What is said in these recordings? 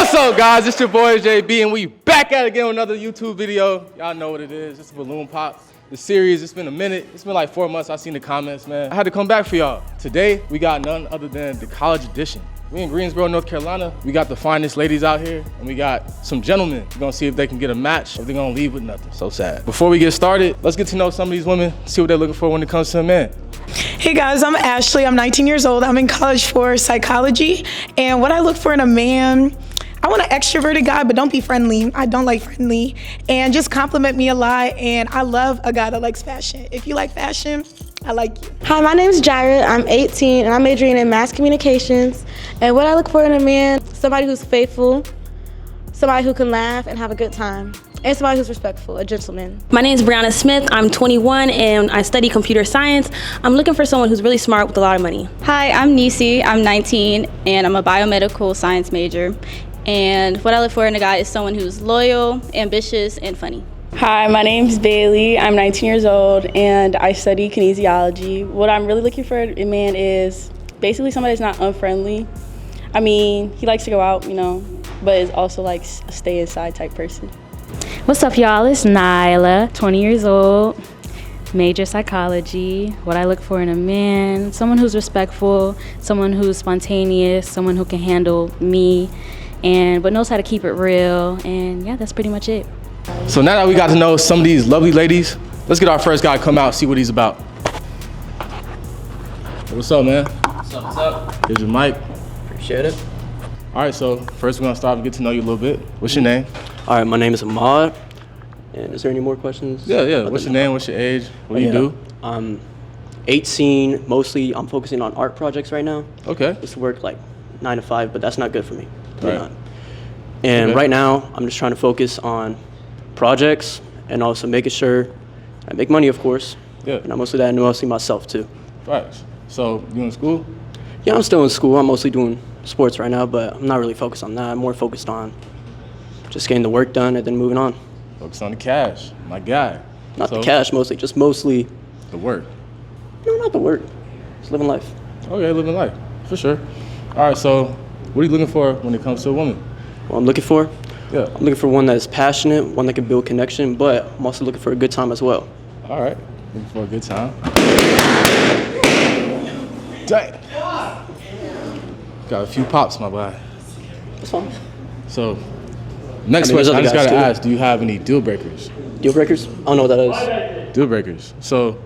What's up, guys? It's your boy JB, and we back at it again with another YouTube video. Y'all know what it is. It's Balloon Pop. The series, it's been a minute. It's been like 4 months. I seen the comments, man. I had to come back for y'all. Today, we got none other than the college edition. We in Greensboro, North Carolina. We got the finest ladies out here, and we got some gentlemen. We're gonna see if they can get a match, or if they're gonna leave with nothing. So sad. Before we get started, let's get to know some of these women, see what they're looking for when it comes to a man. Hey guys, I'm Ashley. I'm 19 years old. I'm in college for psychology. And what I look for in a man, I want an extroverted guy, but don't be friendly. I don't like friendly. And just compliment me a lot. And I love a guy that likes fashion. If you like fashion, I like you. Hi, my name is Jaira. I'm 18 and I'm majoring in mass communications. And what I look for in a man, somebody who's faithful, somebody who can laugh and have a good time, and somebody who's respectful, a gentleman. My name is Brianna Smith. I'm 21 and I study computer science. I'm looking for someone who's really smart with a lot of money. Hi, I'm Nisi. I'm 19 and I'm a biomedical science major. And what I look for in a guy is someone who's loyal, ambitious, and funny. Hi, my name's Bailey. I'm 19 years old and I study kinesiology. What I'm really looking for in a man is basically somebody that's not unfriendly. I mean, he likes to go out, but is also like a stay inside type person. What's up, y'all? It's Nyla, 20 years old, major psychology. What I look for in a man, someone who's respectful, someone who's spontaneous, someone who can handle me, but knows how to keep it real. And yeah, that's pretty much it. So now that we got to know some of these lovely ladies, let's get our first guy to come out, see what he's about. What's up, man? What's up, what's up? Here's your mic. Appreciate it. All right, so first we're gonna start and get to know you a little bit. What's your name? All right, my name is Ahmad. And is there any more questions? Yeah. What's your name? What's your age? What do you do? I'm 18. Mostly, I'm focusing on art projects right now. Okay. Just work like 9 to 5, but that's not good for me. Right. And Okay. right now, I'm just trying to focus on projects and also making sure I make money, of course. Yeah. And I'm mostly that, and mostly myself too. Right. So you in school? Yeah, I'm still in school. I'm mostly doing sports right now, but I'm not really focused on that. I'm more focused on just getting the work done and then moving on. Focus on the cash, my guy. Not the cash mostly, just mostly. The work. No, not the work. Just living life. Okay, living life, for sure. All right, so what are you looking for when it comes to a woman? What I'm looking for? Yeah. I'm looking for one that is passionate, one that can build connection, but I'm also looking for a good time as well. All right, looking for a good time. Dang. Got a few pops, my boy. That's fine. So, next I mean, question, I just guys gotta too. ask, do you have any deal breakers? Deal breakers? I don't know what that is. Deal breakers. So,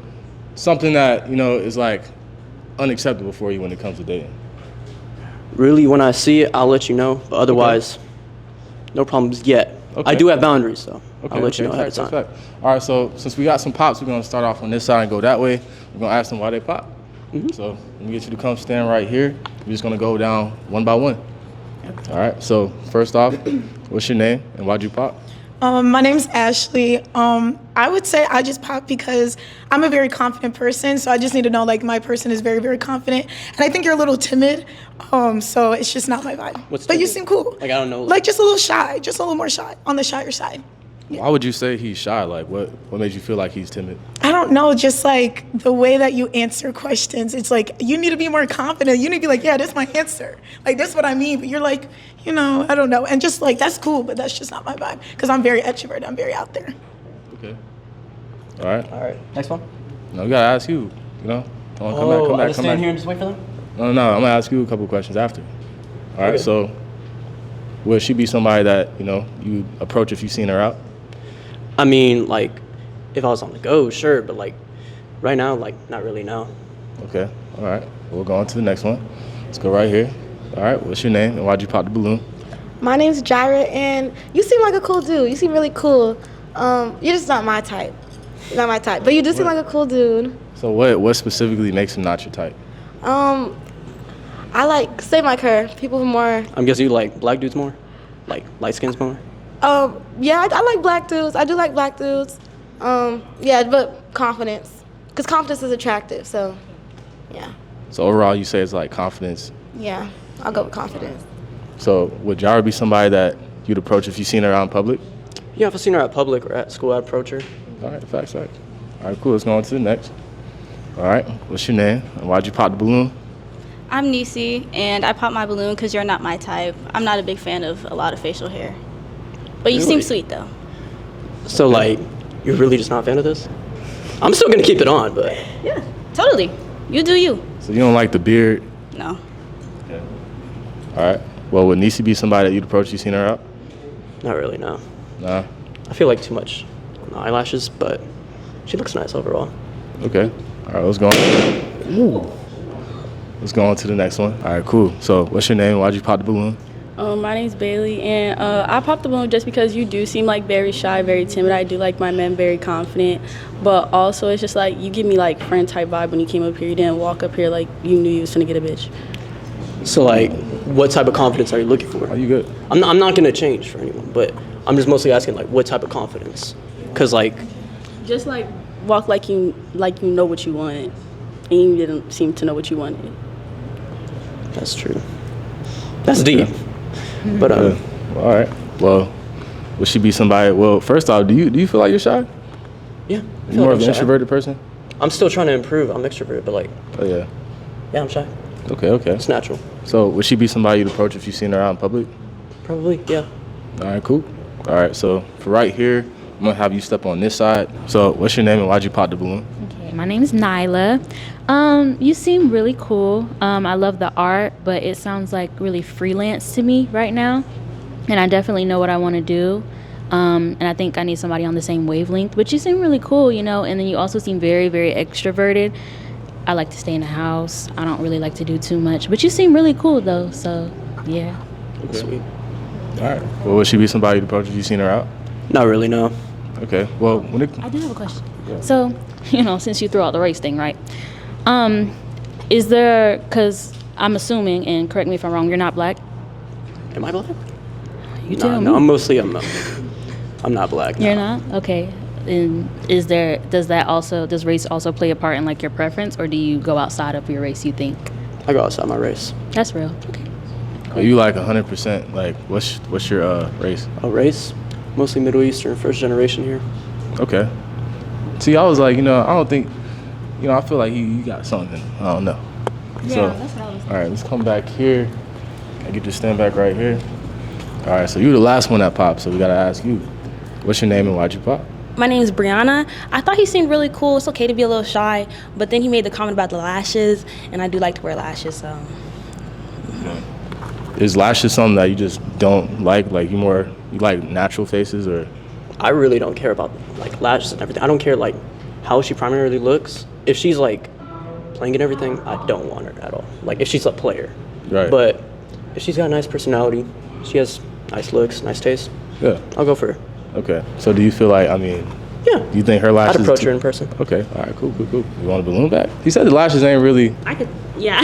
something that, is like unacceptable for you when it comes to dating. Really, when I see it, I'll let you know, but otherwise, no problems yet. Okay. I do have boundaries, though. Okay, I'll let you know ahead of fact, time. fact. All right, so since we got some pops, we're gonna start off on this side and go that way. We're gonna ask them why they pop. So let me get you to come stand right here. We're just gonna go down one by one. All right, so first off, what's your name and why'd you pop? My name's Ashley. I would say I just pop because I'm a very confident person, so I just need to know like my person is very, very confident. And I think you're a little timid, so it's just not my vibe. What's but you timid? seem cool. Like, I don't know. Like just a little shy, just a little more shy, on the shyer side. Why would you say he's shy? Like what made you feel like he's timid? I don't know, just like the way that you answer questions, it's like you need to be more confident. You need to be like, yeah, this is my answer. Like, this is what I mean. But you're like, I don't know. And just like, that's cool, but that's just not my vibe. Because I'm very extroverted. I'm very out there. Okay. All right. All right, next one. No, we gotta ask you. Come back, come I back, just come stand back. here and just wait for them? No, I'm gonna ask you a couple questions after. All right. Okay. So, would she be somebody that you approach if you seen her out? I mean, like, if I was on the go, sure, but like, right now, like, not really, no. Okay. All right. We'll go on to the next one. Let's go right here. All right. What's your name and why'd you pop the balloon? My name's Jaira, and you seem like a cool dude. You seem really cool. You're just not my type. You're not my type, but you do seem like a cool dude. So what specifically makes him not your type? I like, same like her, people who more. I'm guessing you like black dudes more? Like, light skins more? Yeah, I like black dudes. I do like black dudes. Yeah, but confidence. Because confidence is attractive, so, yeah. So overall, you say it's like confidence. Yeah, I'll go with confidence. So would Jara be somebody that you'd approach if you seen her out in public? Yeah, if I seen her at public or at school, I'd approach her. All right, facts. All right, cool. Let's go on to the next. All right, what's your name and why'd you pop the balloon? I'm Nisi, and I popped my balloon because you're not my type. I'm not a big fan of a lot of facial hair. But you seem sweet, though. So, like, you're really just not a fan of this? I'm still gonna keep it on, but Yeah, totally. You do you. So you don't like the beard? No. Okay. All right. Well, would Nisi be somebody that you'd approach? You seen her out? not really, no. Nah. I feel like too much on the eyelashes, but she looks nice overall. Okay. All right, let's go on. Ooh. Let's go on to the next one. All right, cool. So what's your name? Why'd you pop the balloon? My name's Bailey, and I popped the balloon just because you do seem like very shy, very timid. I do like my men very confident, but also it's just like you give me like friend type vibe when you came up here. You didn't walk up here like you knew you was gonna get a bitch. So, like, what type of confidence are you looking for? Are you good? I'm not gonna change for anyone, but I'm just mostly asking, like, what type of confidence? Because, like, Just like walk like you know what you want, and you didn't seem to know what you wanted. that's true. That's deep. But, All right. Well, would she be somebody? Well, first off, do you feel like you're shy? yeah. I You feel more like of an I'm shy. introverted person? I'm still trying to improve. I'm extroverted, but, like, Oh yeah. yeah, I'm shy. Okay. It's natural. So would she be somebody you'd approach if you seen her out in public? Probably, yeah. All right, cool. All right, so for right here, I'm gonna have you step on this side. So what's your name and why'd you pop the balloon? Okay, my name is Nyla. You seem really cool. I love the art, but it sounds like really freelance to me right now. And I definitely know what I want to do. And I think I need somebody on the same wavelength. But you seem really cool, you know, and then you also seem very, very extroverted. I like to stay in the house. I don't really like to do too much. But you seem really cool, though, so yeah. Sweet. All right. Well, would she be somebody you'd approach if you seen her out? Not really, no. Okay. Well, when it I do have a question. So, you know, since you threw out the race thing, right? Is there, because I'm assuming, and correct me if I'm wrong, you're not black? Am I black? You Nah, tell me. no, I'm not black. You're no. not? Okay. And does race also play a part in like your preference, or do you go outside of your race, you think? I go outside my race. That's real. Okay. are you like 100%? Like, what's your race? A race? Mostly Middle Eastern, first generation here. Okay. See, I was like, I don't think, I feel like you got something. I don't know. So, that's what I was all right, let's come back here. I get to stand back right here. All right, so you're the last one that popped, so we gotta ask you, what's your name and why'd you pop? My name is Brianna. I thought he seemed really cool. It's okay to be a little shy, but then he made the comment about the lashes, and I do like to wear lashes, so. Is lashes something that you just don't like? Like you like natural faces or? I really don't care about like lashes and everything. I don't care like how she primarily looks. If she's like playing and everything, I don't want her at all. Like if she's a player. Right. But if she's got a nice personality, she has nice looks, nice taste, Yeah. I'll go for her. Okay. So do you feel like, Yeah. do you think her lashes? I'd approach her in person. Okay. All right. Cool. You want a balloon back? He said the lashes ain't really. I could, yeah.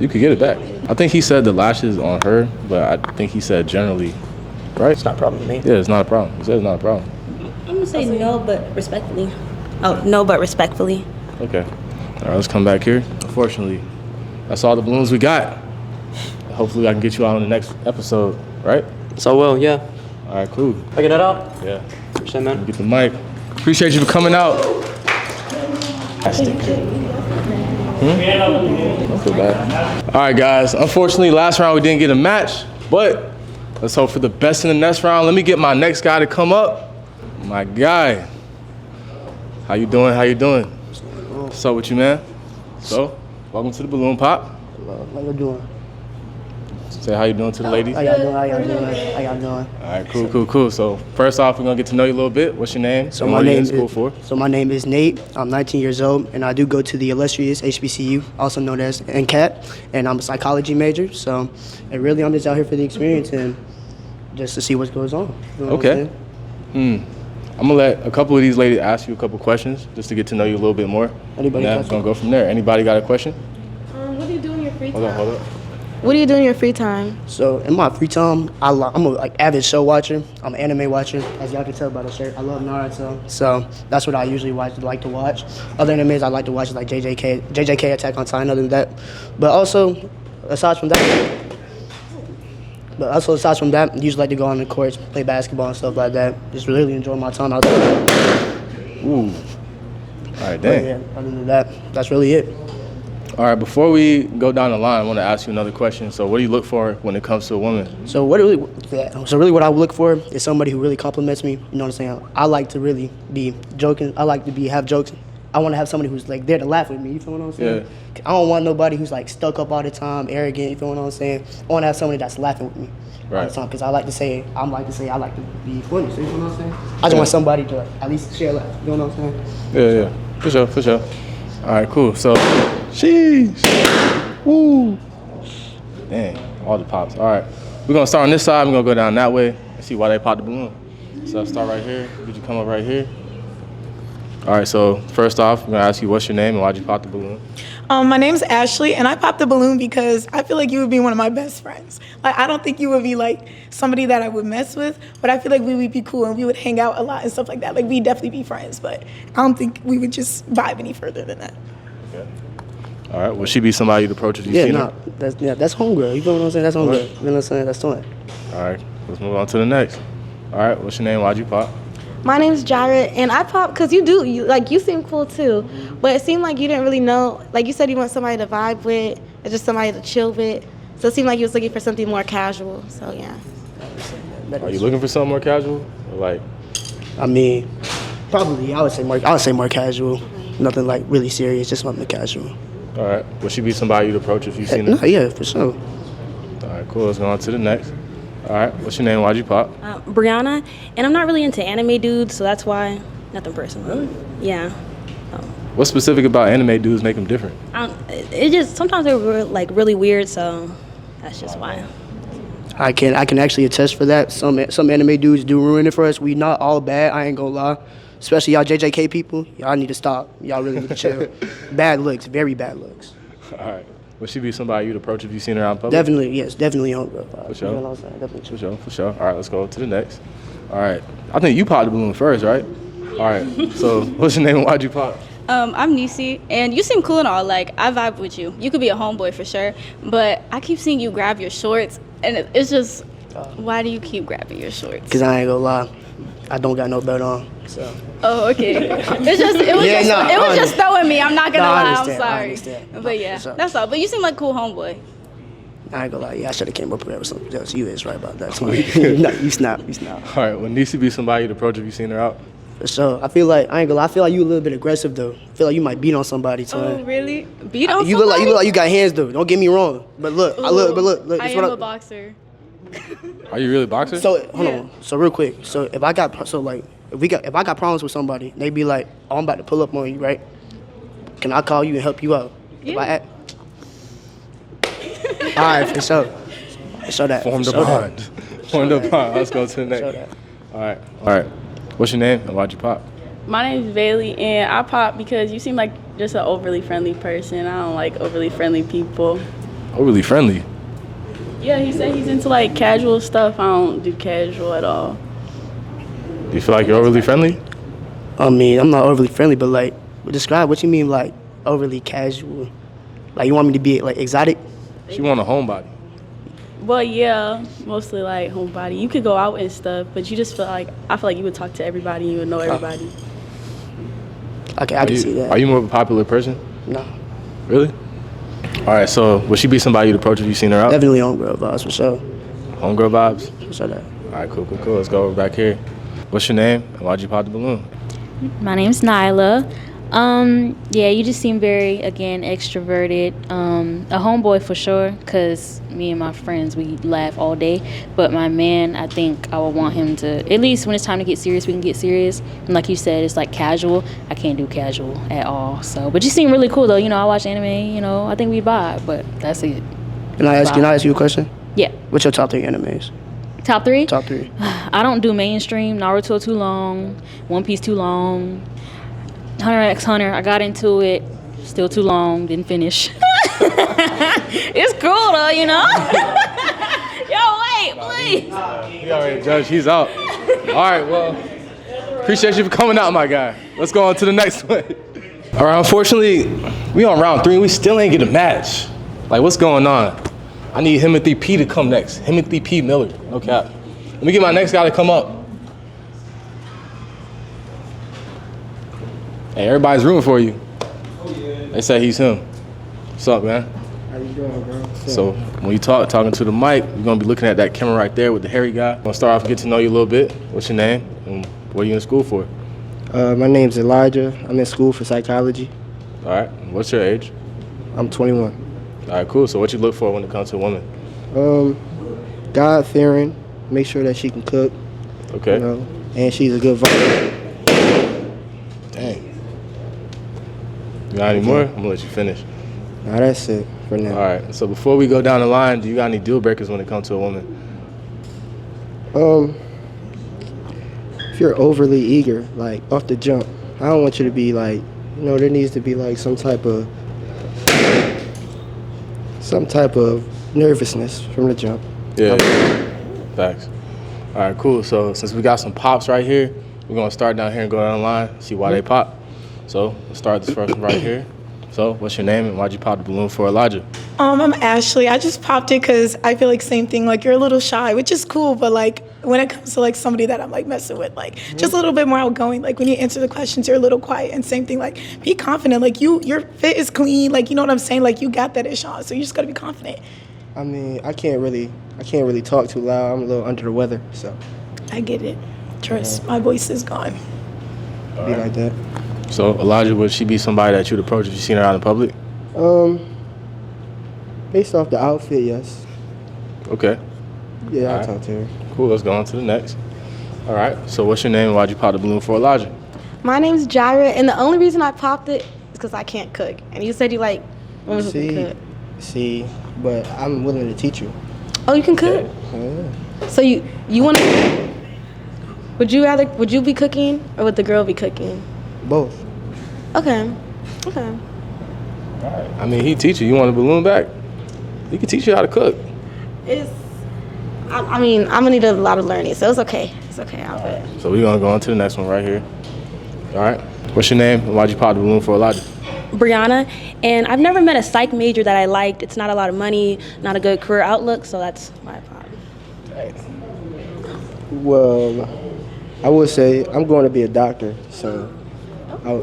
You could get it back. I think he said the lashes on her, but I think he said generally, right? It's not a problem to me. Yeah, it's not a problem. He said it's not a problem. I'm gonna say no, but respectfully. Oh, no, but respectfully. Okay. All right, let's come back here. Unfortunately, that's all the balloons we got. Hopefully I can get you out on the next episode, right? So well, yeah. All right, cool. I get that out? Yeah. Appreciate it, man. Get the mic. Appreciate you for coming out. Fantastic. Don't feel bad. All right, guys. Unfortunately, last round we didn't get a match, but let's hope for the best in the next round. Let me get my next guy to come up. My guy. How you doing? What's up with you, man? So, welcome to the Balloon Pop. How you doing? Say how you doing to the ladies. How y'all doing? All right, cool. So first off, we're gonna get to know you a little bit. What's your name? So and my what are you name in school for? So my name is Nate. I'm 19 years old, and I do go to the illustrious HBCU, also known as NCAT, and I'm a psychology major. So, and really, I'm just out here for the experience and just to see what goes on. You know what Okay. I'm saying? I'm gonna let a couple of these ladies ask you a couple questions just to get to know you a little bit more. Anybody And got that's gonna go from there. Anybody got a question? What do you do in your free time? Hold up. What do you do in your free time? So in my free time, I'm a avid show watcher. I'm an anime watcher, as y'all can tell by the shirt. I love Naruto, so that's what I usually like to watch. Other animes I like to watch is like JJK Attack on Titan. Other than that, but also aside from that, I usually like to go on the courts, play basketball and stuff like that. Just really enjoy my time out there. Ooh. All right, But dang. yeah, other than that, that's really it. All right, before we go down the line, I want to ask you another question. So what do you look for when it comes to a woman? So what I would look for is somebody who really compliments me. You know what I'm saying? I like to really be joking. I like to have jokes. I want to have somebody who's like there to laugh with me. You feel what I'm saying? Yeah. I don't want nobody who's like stuck up all the time, arrogant. You feel what I'm saying? I want to have somebody that's laughing with me all the time, because I like to say I like to be funny. So you feel what I'm saying? I just want somebody to at least share a laugh. You know what I'm saying? Yeah. For sure. All right, cool. So, sheesh. Woo. Dang, all the pops. All right, we're gonna start on this side. We're gonna go down that way and see why they popped the balloon. So I'll start right here. Would you come up right here? All right, so first off, I'm gonna ask you what's your name and why'd you pop the balloon? My name's Ashley, and I popped the balloon because I feel like you would be one of my best friends. Like, I don't think you would be like somebody that I would mess with, but I feel like we would be cool and we would hang out a lot and stuff like that. Like, we'd definitely be friends, but I don't think we would just vibe any further than that. Okay. All right, would she be somebody you'd approach if you seen her? That's homegirl. You feel what I'm saying? That's homegirl. You know what I'm saying? That's fine. All right, let's move on to the next. All right, what's your name? Why'd you pop? My name's Jared, and I popped because you seem cool too, but it seemed like you didn't really know. Like you said, you want somebody to vibe with, or just somebody to chill with. So it seemed like you was looking for something more casual. So yeah. Are you looking for something more casual, or like? I mean, probably I would say more casual. Nothing like really serious, just something casual. All right. Would she be somebody you'd approach if you seen her? Yeah, for sure. All right, cool. Let's go on to the next. All right, what's your name? Why'd you pop? Brianna, and I'm not really into anime dudes, so that's why. Nothing personal. Really? Yeah. What's specific about anime dudes make them different? It just sometimes they're like really weird, so that's just why. I can actually attest for that. Some anime dudes do ruin it for us. We not all bad. I ain't gonna lie. Especially y'all JJK people. Y'all need to stop. Y'all really need to chill. Bad looks, very bad looks. All right. Would she be somebody you'd approach if you seen her out in public? Definitely, yes. Definitely homegirl. For sure. You know what I'm saying? Definitely. For sure. All right, let's go to the next. All right. I think you popped the balloon first, right? All right. So what's your name and why'd you pop? I'm Nisi, and you seem cool and all. Like, I vibe with you. You could be a homeboy for sure, but I keep seeing you grab your shorts, and it's just, why do you keep grabbing your shorts? Because I ain't gonna lie, I don't got no belt on, so. Oh, okay. It was just throwing me. I'm not gonna lie. I'm sorry. But yeah, that's all. But you seem like a cool homeboy. I ain't gonna lie. Yeah, I should have came up with something else. You is right about that. You snap. All right. Would Nisi be somebody you'd approach if you seen her out? For sure. I feel like I ain't gonna lie. I feel like you a little bit aggressive though. I feel like you might beat on somebody too. Oh, really? Beat on you somebody? You look like you got hands though. Don't get me wrong. But look, look. I am a boxer. Are you really a boxer? So hold on. So real quick. So if I got problems with somebody, they be like, "Oh, I'm about to pull up on you, right? Can I call you and help you out?" Yeah. All right, for sure. Show that. Form the bond. Form the bond. Let's go to the next. All right. What's your name and why'd you pop? My name is Bailey, and I pop because you seem like just an overly friendly person. I don't like overly friendly people. Overly friendly? Yeah, he said he's into like casual stuff. I don't do casual at all. Do you feel like you're overly friendly? I mean, I'm not overly friendly, but like, describe what you mean like overly casual. Like you want me to be like exotic? She want a homebody. Well, yeah, mostly like homebody. You could go out and stuff, but you just I feel like you would talk to everybody and you would know everybody. Okay, I can see that. Are you more of a popular person? No. Really? All right, so would she be somebody you'd approach if you seen her out? Definitely homegirl vibes, for sure. Homegirl vibes? For sure that. All right, cool. Let's go over back here. What's your name and why'd you pop the balloon? My name's Nyla. Yeah, you just seem very, again, extroverted. A homeboy for sure, because me and my friends, we laugh all day. But my man, I think I would want him to, at least when it's time to get serious, we can get serious. And like you said, it's like casual. I can't do casual at all. So, but you seem really cool though. You know, I watch anime, you know, I think we vibe, but that's it. Can I ask you a question? Yeah. What's your top 3 animes? Top 3? Top 3. I don't do mainstream. Naruto too long. One Piece too long. Hunter x Hunter, I got into it. Still too long. Didn't finish. It's cool though, you know? Yo, wait, please. We already judged. He's out. All right, well, appreciate you for coming out, my guy. Let's go on to the next one. All right, unfortunately, we on round 3 and we still ain't get a match. Like, what's going on? I need Timothy P to come next. Timothy P. Miller. No cap. Let me get my next guy to come up. Hey, everybody's rooting for you. They say he's him. What's up, man? How you doing, bro? So when you talking to the mic, you're gonna be looking at that camera right there with the hairy guy. I'm gonna start off and get to know you a little bit. What's your name and what are you in school for? My name's Elijah. I'm in school for psychology. All right. What's your age? I'm 21. All right, cool. So what you look for when it comes to a woman? God-fearing. Make sure that she can cook. Okay. You know, and she's a good vibe. Dang. You got any more? I'm gonna let you finish. Nah, that's it for now. All right. So before we go down the line, do you got any deal breakers when it comes to a woman? If you're overly eager, like off the jump, I don't want you to be like, you know, there needs to be like some type of nervousness from the jump. Yeah. Facts. All right, cool. So since we got some pops right here, we're gonna start down here and go down the line, see why they pop. So let's start this first one right here. So what's your name and why'd you pop the balloon for Elijah? I'm Ashley. I just popped it because I feel like same thing. Like, you're a little shy, which is cool, but like when it comes to like somebody that I'm like messing with, like just a little bit more outgoing. Like when you answer the questions, you're a little quiet. And same thing, like be confident. Like your fit is clean. Like, you know what I'm saying? Like, you got that ish on, so you just gotta be confident. I mean, I can't really talk too loud. I'm a little under the weather, so. I get it. Trust, my voice is gone. Be like that. So Elijah, would she be somebody that you'd approach if you seen her out in public? Based off the outfit, yes. Okay. Yeah, I'll All right. talk to her. Cool, let's go on to the next. All right, so what's your name and why'd you pop the balloon for Elijah? My name's Jaira, and the only reason I popped it is because I can't cook. And you said you like women who can cook. See, but I'm willing to teach you. Oh, you can cook? Yeah. So you want to? Would you be cooking or would the girl be cooking? Both. Okay. I mean, he teach you. You want a balloon back? He can teach you how to cook. I mean, I'm gonna need a lot of learning, so it's okay. It's okay. I'll do it. So we're gonna go on to the next one right here. All right, what's your name and why'd you pop the balloon for Elijah? Brianna, and I've never met a psych major that I liked. It's not a lot of money, not a good career outlook, so that's why I popped. Well, I would say I'm going to be a doctor, so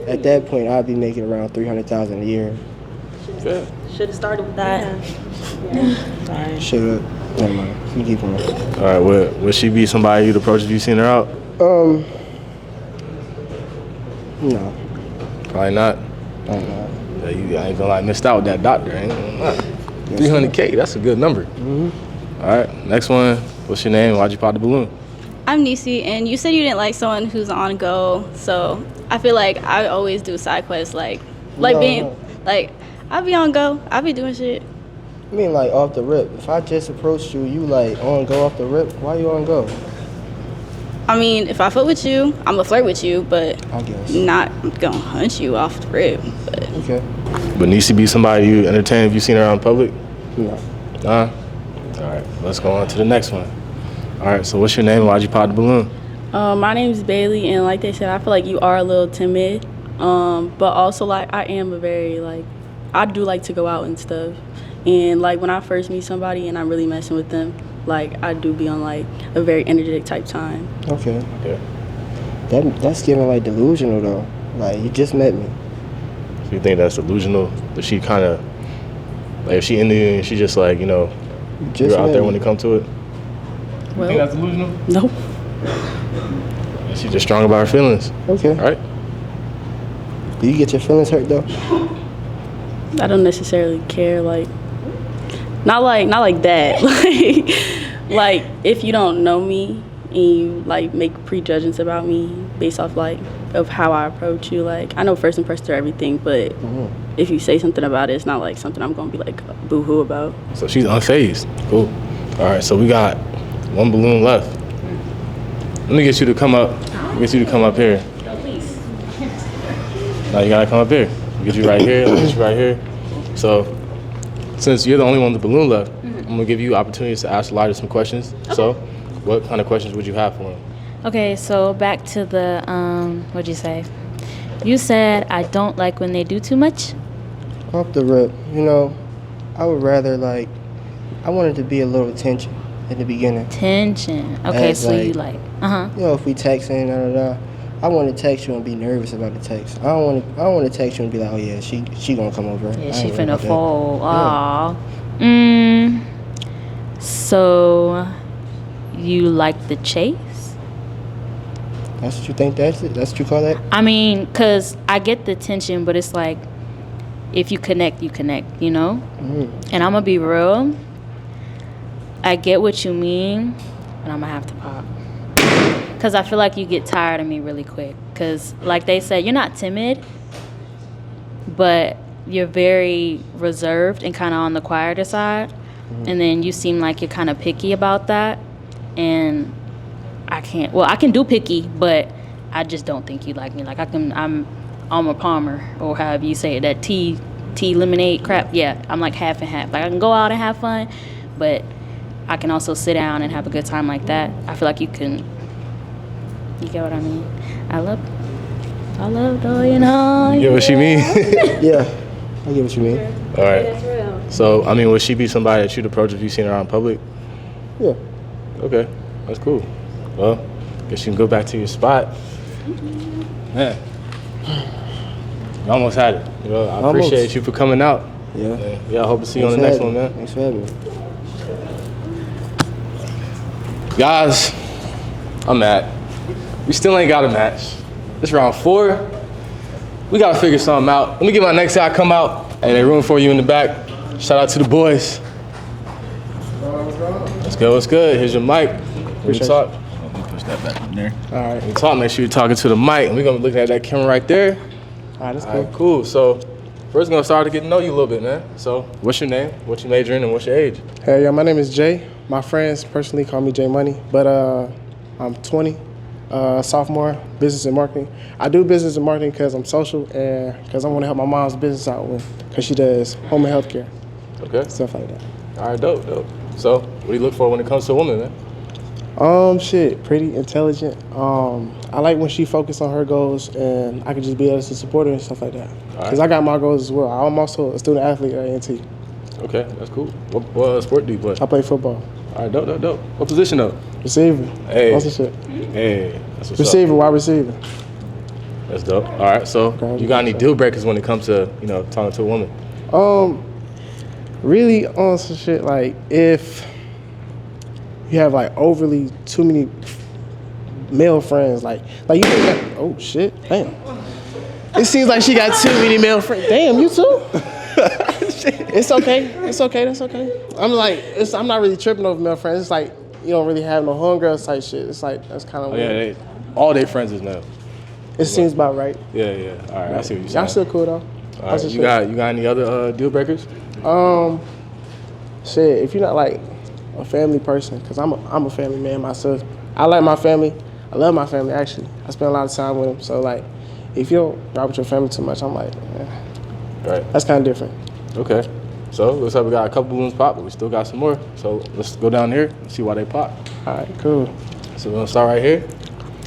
at that point I'll be making around $300,000 a year. Good. Should have started with that. Sorry. Should have. Never mind. You keep going. All right, would she be somebody you'd approach if you seen her out? No. Probably not. Yeah, you ain't gonna like missed out with that doctor, ain't gonna lie. 300K, that's a good number. All right, next one. What's your name and why'd you pop the balloon? I'm Nisi, and you said you didn't like someone who's on go, so I feel like I always do side quests, like being like I'll be on go, I'll be doing shit. I mean, like off the rip. If I just approached you, you like on go off the rip. Why you on go? I mean, if I fuck with you, I'm gonna flirt with you, but I guess. not gonna hunt you off the rip. But Okay. But needs to be somebody you entertain if you seen her out in public? No. Nah? All right, let's go on to the next one. All right, so what's your name and why'd you pop the balloon? My name's Bailey, and like they said, I feel like you are a little timid, but also like I am a very I do like to go out and stuff, and like when I first meet somebody and I'm really messing with them, like I do be on like a very energetic type time. Okay. Yeah. That's giving like delusional though. Like you just met me. So you think that's delusional? That she kind of, like if she into you and she just like, you know, you're out there when it comes to it? Well, You think that's delusional? no. She's just strong about her feelings. Okay. All right? Do you get your feelings hurt though? I don't necessarily care, not like that. like if you don't know me and you like make prejudgments about me based off of how I approach you, I know first impressions are everything, but if you say something about it, it's not like something I'm gonna be like boo-hoo about. So she's unfazed. Cool. All right, so we got one balloon left. Let me get you to come up. Here. Now you gotta come up here. Get you right here. Get you right here. So, since you're the only one with the balloon left, I'm gonna give you opportunities to ask Elijah some questions. Okay. So, what kind of questions would you have for him? Okay, so back to the, what'd you say? You said I don't like when they do too much? Off the rip, you know, I would rather I wanted to be a little tension in the beginning. Tension. Okay, As, so you like, You know, if we texting, I want to text you and be nervous about the text. I don't want to text you and be like, oh yeah, she gonna come over. Yeah, I she ain't worried finna about that. fall. Aw. So you like the chase? That's what you think that's it? That's what you call that? I mean, cause I get the tension, but it's like if you connect, you connect, you know? And I'm gonna be real. I get what you mean, but I'm gonna have to pop. Cause I feel like you get tired of me really quick. Cause like they said, you're not timid, but you're very reserved and kind of on the quieter side. And then you seem like you're kind of picky about that. And I can do picky, but I just don't think you like me. Like I'm Alma Palmer, or however you say it, that tea lemonade crap. Yeah, I'm like half and half. Like I can go out and have fun, but I can also sit down and have a good time like that. I feel like you get what I mean? I love though, you know. You get what she mean? Yeah, I get what you mean. All right. So, I mean, would she be somebody that you'd approach if you seen her out in public? Yeah. Okay, that's cool. Well, guess you can go back to your spot. Man, you almost had it. You know, I appreciate you for coming out. Yeah. Yeah, I hope to see you on the next one, man. Thanks for having me. Guys, I'm mad. We still ain't got a match. It's round 4. We gotta figure something out. Let me get my next guy come out. Hey, they room for you in the back. Shout out to the boys. Let's go, what's good? Here's your mic. We talk. Let me push that back in there. All right. We talk, make sure you're talking to the mic. And we're gonna be looking at that camera right there. All right, that's cool. All right, cool. So, first we're gonna start to get to know you a little bit, man. So, what's your name? What you major in and what's your age? Hey, my name is Jay. My friends personally call me J Money, but I'm 20, sophomore, business and marketing. I do business and marketing because I'm social and because I want to help my mom's business out because she does home and health care. Okay. Stuff like that. All right, dope. So, what do you look for when it comes to a woman, man? Pretty intelligent. I like when she focuses on her goals and I can just be able to support her and stuff like that. Because I got my goals as well. I'm also a student athlete at A&T. Okay, that's cool. What sport do you play? I play football. All right, dope. What position though? Receiver. Hey. Lots of shit. Hey, that's what's Receiver, up. wide receiver. That's dope. All right, so you got any deal breakers when it comes to, talking to a woman? Really on some shit like if you have like overly too many male friends, like you think oh shit, damn. It seems like she got too many male friends. Damn, you too? It's okay. That's okay. I'm not really tripping over male friends. It's like you don't really have no homegirls type shit. It's like that's kind of weird. Yeah, all their friends is male. It seems about right. Yeah. All right, I see what you're saying. Y'all still cool though. All right, you got any other deal breakers? Shit, if you're not like a family person, because I'm a family man myself. I like my family. I love my family actually. I spend a lot of time with them. So like, if you don't ride with your family too much, I'm like, right. That's kind of different. Okay. So looks like we got a couple balloons pop, but we still got some more. So let's go down here and see why they pop. All right, cool. So we're gonna start right here.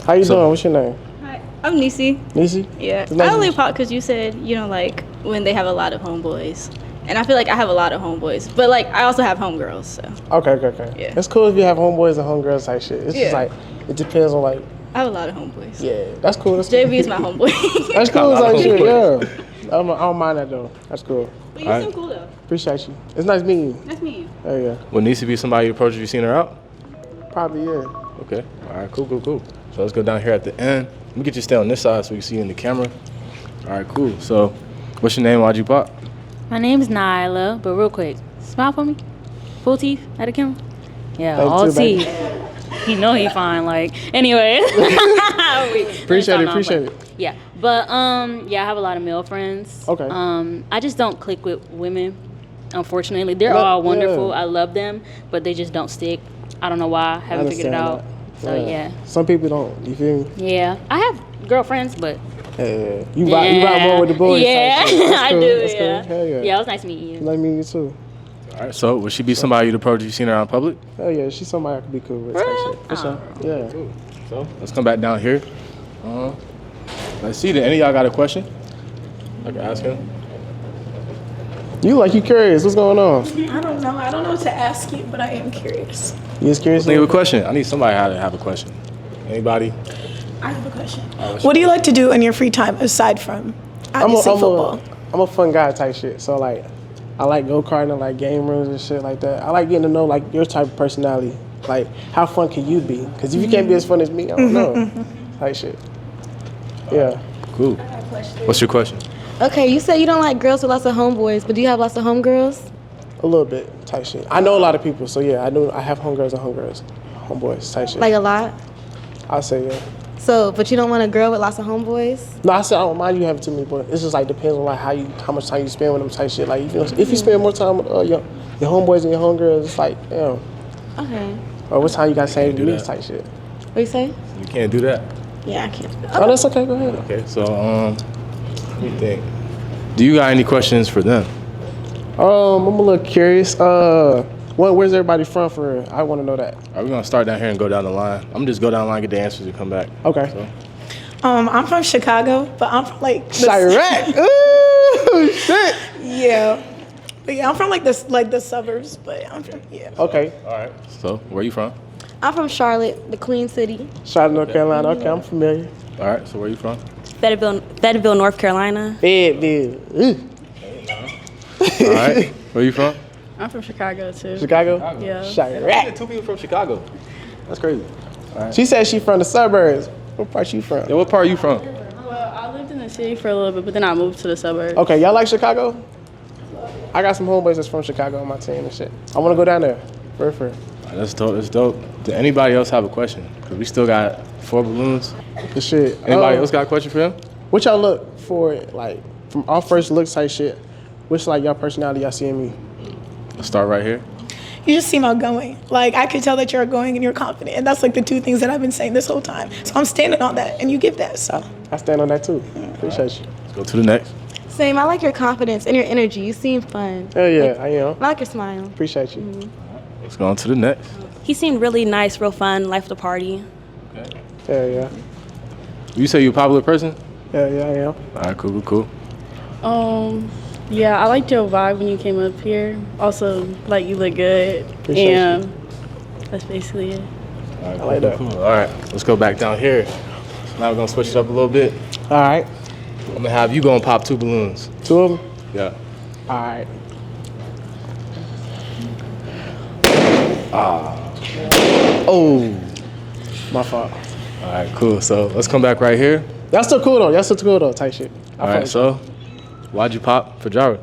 How you doing? What's your name? Hi, I'm Nisi. Nisi? Yeah. I only pop because you said you don't like when they have a lot of homeboys. And I feel like I have a lot of homeboys, but like I also have homegirls. So. Okay. Yeah. It's cool if you have homeboys and homegirls type shit. It's just like it depends on like. I have a lot of homeboys. Yeah, that's cool. JB is my homeboy. That's cool. Like shit. Yeah. I don't mind that though. That's cool. But you seem cool though. Appreciate you. It's nice meeting you. Nice meeting you. Oh yeah. Would Nisi be somebody you approach if you seen her out? Probably yeah. Okay. All right. Cool. So let's go down here at the end. Let me get you to stay on this side so we can see you in the camera. All right. Cool. So, what's your name? Why'd you pop? My name's Nyla, but real quick, smile for me. Full teeth at the camera. Yeah, Thank all you, teeth. He know he fine. Like anyway. Appreciate it. Yeah, but I have a lot of male friends. Okay. I just don't click with women. Unfortunately, they're all wonderful. Yeah. I love them, but they just don't stick. I don't know why. Haven't figured it out. So yeah. Some people don't. You feel me? Yeah, I have girlfriends, but. You ride more with the boys. Yeah, cool. I do. That's Yeah. Cool. Hell yeah. Yeah, it was nice meeting you. Nice meeting you too. All right. So would she be somebody you'd approach if you seen her out in public? Hell yeah, she's somebody I could be cool with. For sure. Yeah. Cool. So let's come back down here. Let's see. Did any of y'all got a question? I can ask him. You curious? What's going on? I don't know. I don't know what to ask you, but I am curious. You just curious? Think of a question. I need somebody to have a question. Anybody? I have a question. What do you like to do in your free time aside from obviously football? I'm a fun guy type shit. So like, I like go-karting, I like game rooms and shit like that. I like getting to know like your type of personality. Like, how fun can you be? Because if you can't be as fun as me, I don't know. Type shit. Yeah. Cool. What's your question? Okay, you said you don't like girls with lots of homeboys, but do you have lots of homegirls? A little bit type shit. I know a lot of people, so yeah, I do. I have homegirls and homeboys type shit. Like a lot? I'll say yeah. So, but you don't want a girl with lots of homeboys? No, I said I don't mind you having too many, but it's just like depends on like how much time you spend with them type shit. Like if you spend more time with your homeboys and your homegirls, it's like damn. Okay. Or what time you got saved to me type shit. What you say? You can't do that. Yeah, I can't. Oh, that's okay. Go ahead. Okay, so let me think. Do you got any questions for them? I'm a little curious. Where's everybody from for real? I want to know that. All right, we're gonna start down here and go down the line. I'm just go down the line, get the answers, and come back. Okay. So. I'm from Chicago, but I'm from like Chirac. Ooh, shit. Yeah. But yeah, I'm from like the suburbs, but I'm from Okay. All right. So, where you from? I'm from Charlotte, the Queen City. Charlotte, North Carolina. Okay, I'm familiar. All right. So, where you from? Fayetteville, North Carolina. Fayetteville. All right. Where you from? I'm from Chicago too. Chicago? Yeah. Chirac. Two people from Chicago. That's crazy. She said she from the suburbs. What part you from? Yeah, what part are you from? Well, I lived in the city for a little bit, but then I moved to the suburbs. Okay, y'all like Chicago? I got some homeboys that's from Chicago on my team and shit. I want to go down there. For real. All right, that's dope. That's dope. Does anybody else have a question? Because we still got 4 balloons. The shit. Anybody else got a question for him? What y'all look for, like, from our first look type shit? What's like your personality y'all see in me? Let's start right here. You just seem outgoing. Like, I could tell that you're outgoing and you're confident. And that's like the 2 things that I've been saying this whole time. So I'm standing on that, and you give that, so. I stand on that too. Appreciate you. Let's go to the next. Same. I like your confidence and your energy. You seem fun. Hell yeah, I am. I like your smile. Appreciate you. Let's go on to the next. He seemed really nice, real fun, life of the party. Okay. Hell yeah. You say you're a popular person? Hell yeah, I am. All right, cool. Yeah, I liked your vibe when you came up here. Also, like, you look good. Appreciate and that's basically it. All right, I like that. Cool. All right, let's go back down here. Now we're gonna switch it up a little bit. All right. I'm gonna have you go and pop 2 balloons. 2 of them? Yeah. All right. Oh, my fault. All right, cool. So let's come back right here. That's still cool though. Type shit. All right, so why'd you pop for Jara?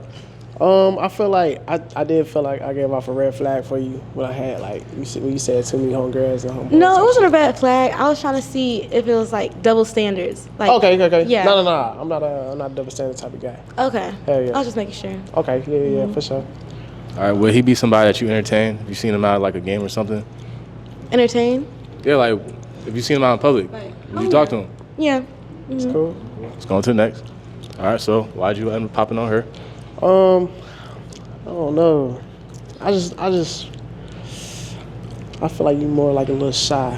I feel like I did feel like I gave off a red flag for you when I had like when you said too many homegirls and homeboys. No, it wasn't a red flag. I was trying to see if it was like double standards. Like, Okay. Yeah. No. I'm not a double standard type of guy. Okay. Hell yeah. I was just making sure. Okay. Yeah, for sure. All right, would he be somebody that you entertain? Have you seen him out at like a game or something? Entertain? Yeah, like if you seen him out in public, would you talk to him? Yeah. It's cool. Let's go on to the next. All right, so why'd you end up popping on her? I don't know. I feel like you're more like a little shy.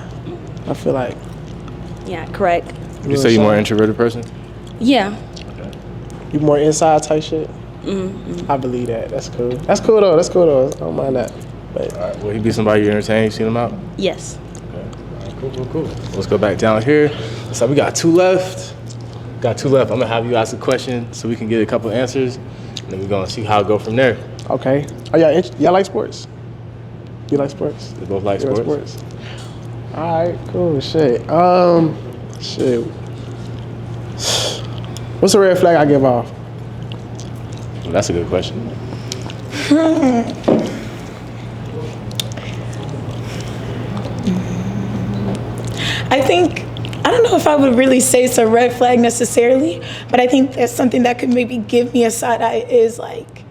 I feel like. Yeah, correct. You say you're more introverted person? Yeah. You more inside type shit? I believe that. That's cool. That's cool though. I don't mind that. But all right, will he be somebody you entertain? You seen him out? Yes. Okay. All right, cool. Let's go back down here. So we got 2 left. I'm gonna have you ask a question so we can get a couple answers, and then we're gonna see how it go from there. okay. Oh y'all like sports? You like sports? They both like You like sports. sports? All right. Cool. Shit. Shit. What's a red flag I give off? Well, that's a good question. I don't know if I would really say it's a red flag necessarily, but I think that's something that could maybe give me a side eye is like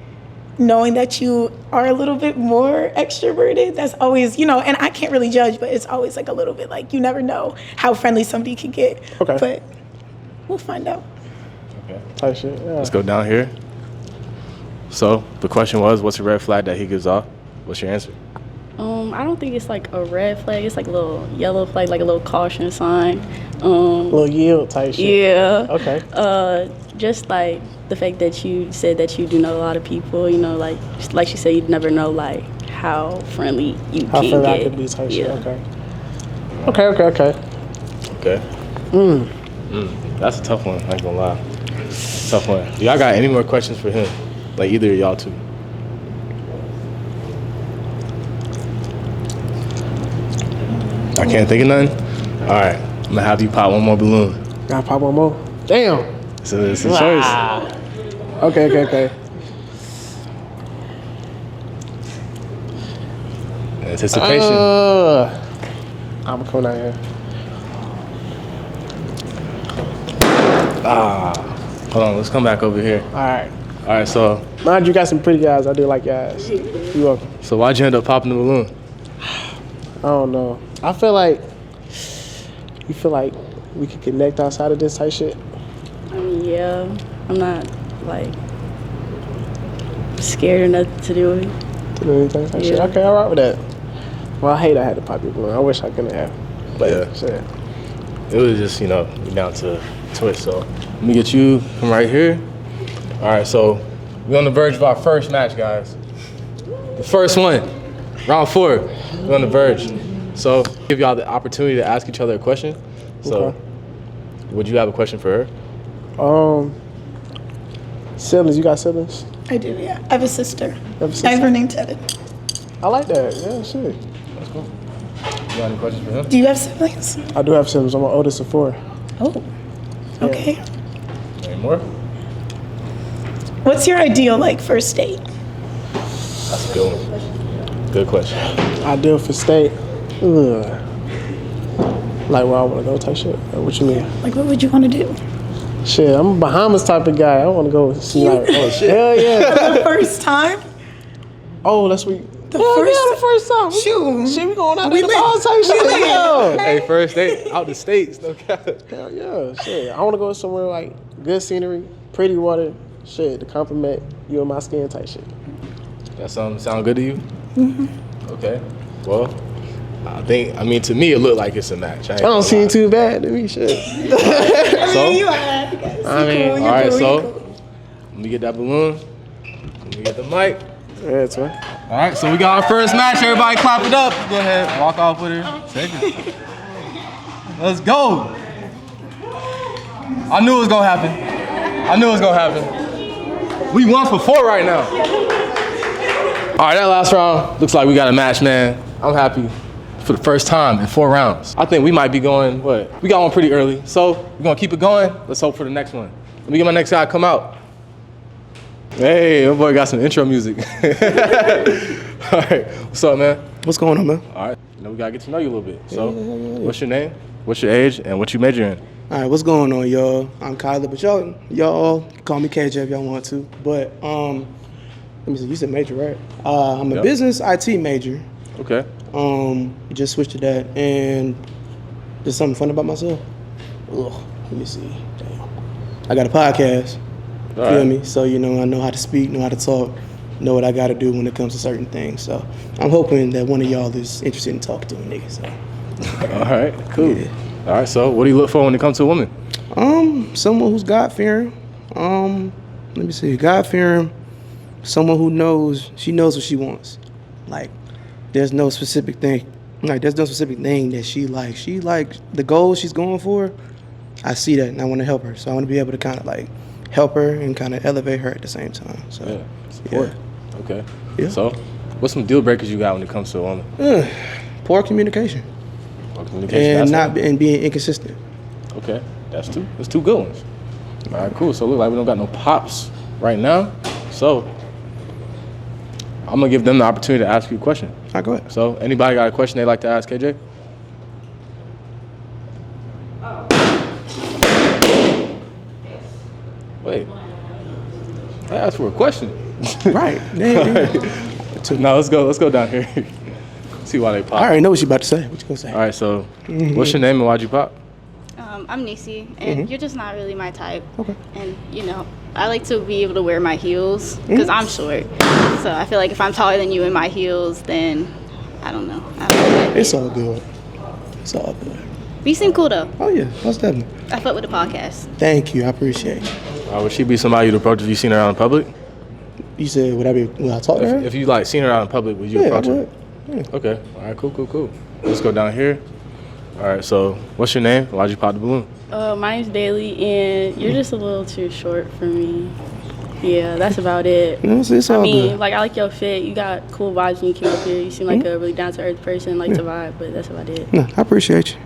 knowing that you are a little bit more extroverted. That's always, and I can't really judge, but it's always like a little bit like you never know how friendly somebody could get. Okay. But we'll find out. Okay. Type shit. Yeah. Let's go down here. So the question was, what's a red flag that he gives off? What's your answer? I don't think it's like a red flag. It's like a little yellow flag, like a little caution sign. Little yield type shit. Yeah. Okay. Just like the fact that you said that you do know a lot of people. Like she said, you never know like how friendly you How can friendly get. I could be type shit. Yeah. Okay. Okay. Okay. That's a tough one. I ain't gonna lie. Tough one. Y'all got any more questions for him? Like either of y'all two? I can't think of nothing? All right. I'm gonna have you pop one more balloon. Gotta pop one more. Damn. So it's a choice. Okay. Anticipation. I'm gonna come down here. Hold on. Let's come back over here. All right. So Mind you, got some pretty guys. I do like your ass. You welcome. So why'd you end up popping the balloon? I don't know. I feel like you feel like we could connect outside of this type shit. I mean, yeah, I'm not like scared or nothing to do with it. To do anything type shit. Okay, all right with that. Well, I hate I had to pop your balloon. I wish I couldn't have. But Yeah. shit. It was just, we down to it. So let me get you from right here. All right, so we're on the verge of our first match, guys. The first one, round 4. We're on the verge. So give y'all the opportunity to ask each other a question. So Okay. would you have a question for her? Siblings, you got siblings? I do, yeah. I have a sister. You have a I sister? have her name Teddy. I like that. Yeah, shit. That's cool. You got any questions for him? Do you have siblings? I do have siblings. I'm the oldest of 4. Oh, okay. Any more? What's your ideal, first date? That's a good one. Good question. Ideal for state. Ugh. Like where I want to go type shit. What you mean? What would you want to do? Shit, I'm a Bahamas type of guy. I want to go see oh shit. Hell yeah. The first time? Oh, that's what. The first time. Shoot. Shit, we going out to the ball type shit. Yeah. Hey, first date out the States. No cap. Hell yeah. Shit, I want to go somewhere like good scenery, pretty water, shit to compliment you and my skin type shit. That sound good to you? Mm-hmm. Okay. Well, to me, it looked like it's a match. I don't seem too bad to me, shit. So, all right, so let me get that balloon. Let me get the mic. Yeah, that's right. All right, so we got our first match. Everybody clap it up. Go ahead, walk off with her. Take it. Let's go. I knew it was gonna happen. We 1 for 4 right now. All right, that last round looks like we got a match, man. I'm happy for the first time in 4 rounds. I think we might be going, we got one pretty early. So we're gonna keep it going. Let's hope for the next one. Let me get my next guy to come out. Hey, my boy got some intro music. All right, what's up, man? What's going on, man? All right, we gotta get to know you a little bit. So, what's your name? What's your age? And what you major in? All right, what's going on, y'all? I'm Kyler, but y'all call me KJ if y'all want to. But let me see. You said major, right? I'm a business IT major. Okay. Just switched to that, and there's something fun about myself. Ugh, let me see. Damn. I got a podcast. Feel me? So I know how to speak, know how to talk, know what I got to do when it comes to certain things. So I'm hoping that one of y'all is interested in talking to a nigga. So. All right, cool. Yeah. All right, so what do you look for when it comes to a woman? Someone who's God-fearing. Let me see, God-fearing. Someone who knows what she wants. There's no specific thing. There's no specific thing that she likes. She likes the goal she's going for. I see that, and I want to help her. So I want to be able to kind of help her and kind of elevate her at the same time. So support. Okay. Yeah. So, what's some deal breakers you got when it comes to a woman? Poor communication. And being inconsistent. Okay, that's 2 good ones. All right, cool. So look like we don't got no pops right now. So I'm gonna give them the opportunity to ask you a question. All right, go ahead. So anybody got a question they'd like to ask KJ? Wait, I asked for a question. Right. No, let's go down here. See why they pop. I already know what you about to say. What you gonna say? All right, so what's your name and why'd you pop? I'm Nisi, and you're just not really my type. Okay. And I like to be able to wear my heels because I'm short. So I feel like if I'm taller than you in my heels, then I don't know. It's all good. It's all good. But you seem cool though. Oh yeah, most definitely. I fuck with the podcast. Thank you. I appreciate it. Would she be somebody you'd approach if you seen her out in public? You said would I talk to her? If you seen her out in public, would you approach her? Yeah. Okay. All right. Cool. Let's go down here. All right, so what's your name? Why'd you pop the balloon? My name's Bailey, and you're just a little too short for me. Yeah, that's about it. It's all I mean, good. like, I like your fit. You got cool vibes when you came up here. You seem like a really down-to-earth person, like to vibe, but that's about it. No, I appreciate you.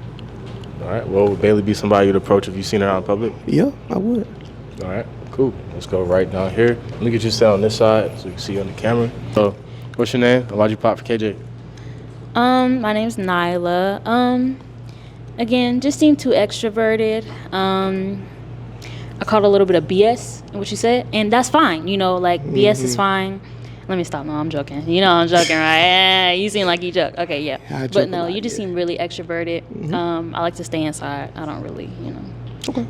All right, well, would Bailey be somebody you'd approach if you seen her out in public? Yeah, I would. All right, cool. Let's go right down here. Let me get you set on this side so you can see you on the camera. So, what's your name? And why'd you pop for KJ? My name's Nyla. Again, just seemed too extroverted. I caught a little bit of BS in what you said, and that's fine. You know, like BS is fine. Let me stop. No, I'm joking. You know I'm joking, right? Yeah, you seem like you joke. Okay, yeah. I joke But a no, lot, you just seem really extroverted. I like to stay inside. I don't really,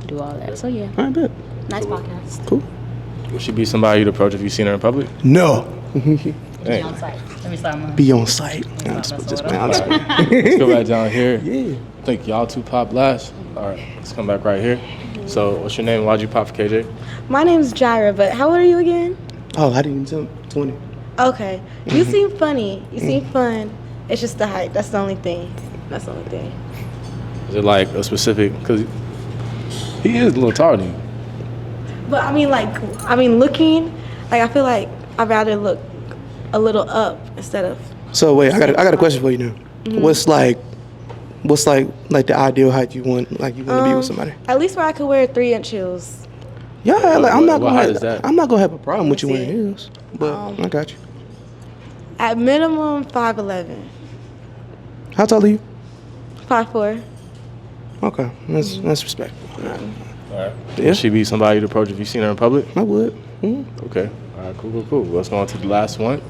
do all that. So yeah. All right, bet. Nice podcast. Cool. Would she be somebody you'd approach if you seen her in public? No. Be on site. Let me stop. Be on site. I'm just playing. Let's go right down here. Yeah. I think y'all two popped last. All right, let's come back right here. So, what's your name? Why'd you pop for KJ? My name's Jaira, but how old are you again? Oh, I didn't even tell 20. Okay. You seem funny. You seem fun. It's just the height. That's the only thing. That's the only thing. Is it like a specific? Because he is a little taller than you. But looking, like I feel like I'd rather look a little up instead of. So wait, I got a question for you now. What's like the ideal height you want to be with somebody? At least where I could wear 3-inch heels. Yeah, like, I'm not height is that? gonna have a problem with you wearing heels, but I got you. At minimum 5'11". How tall are you? 5'4". Okay, that's respectable. All right. Yeah. Would she be somebody to approach if you seen her in public? I would. Okay. All right, cool. Let's go on to the last one.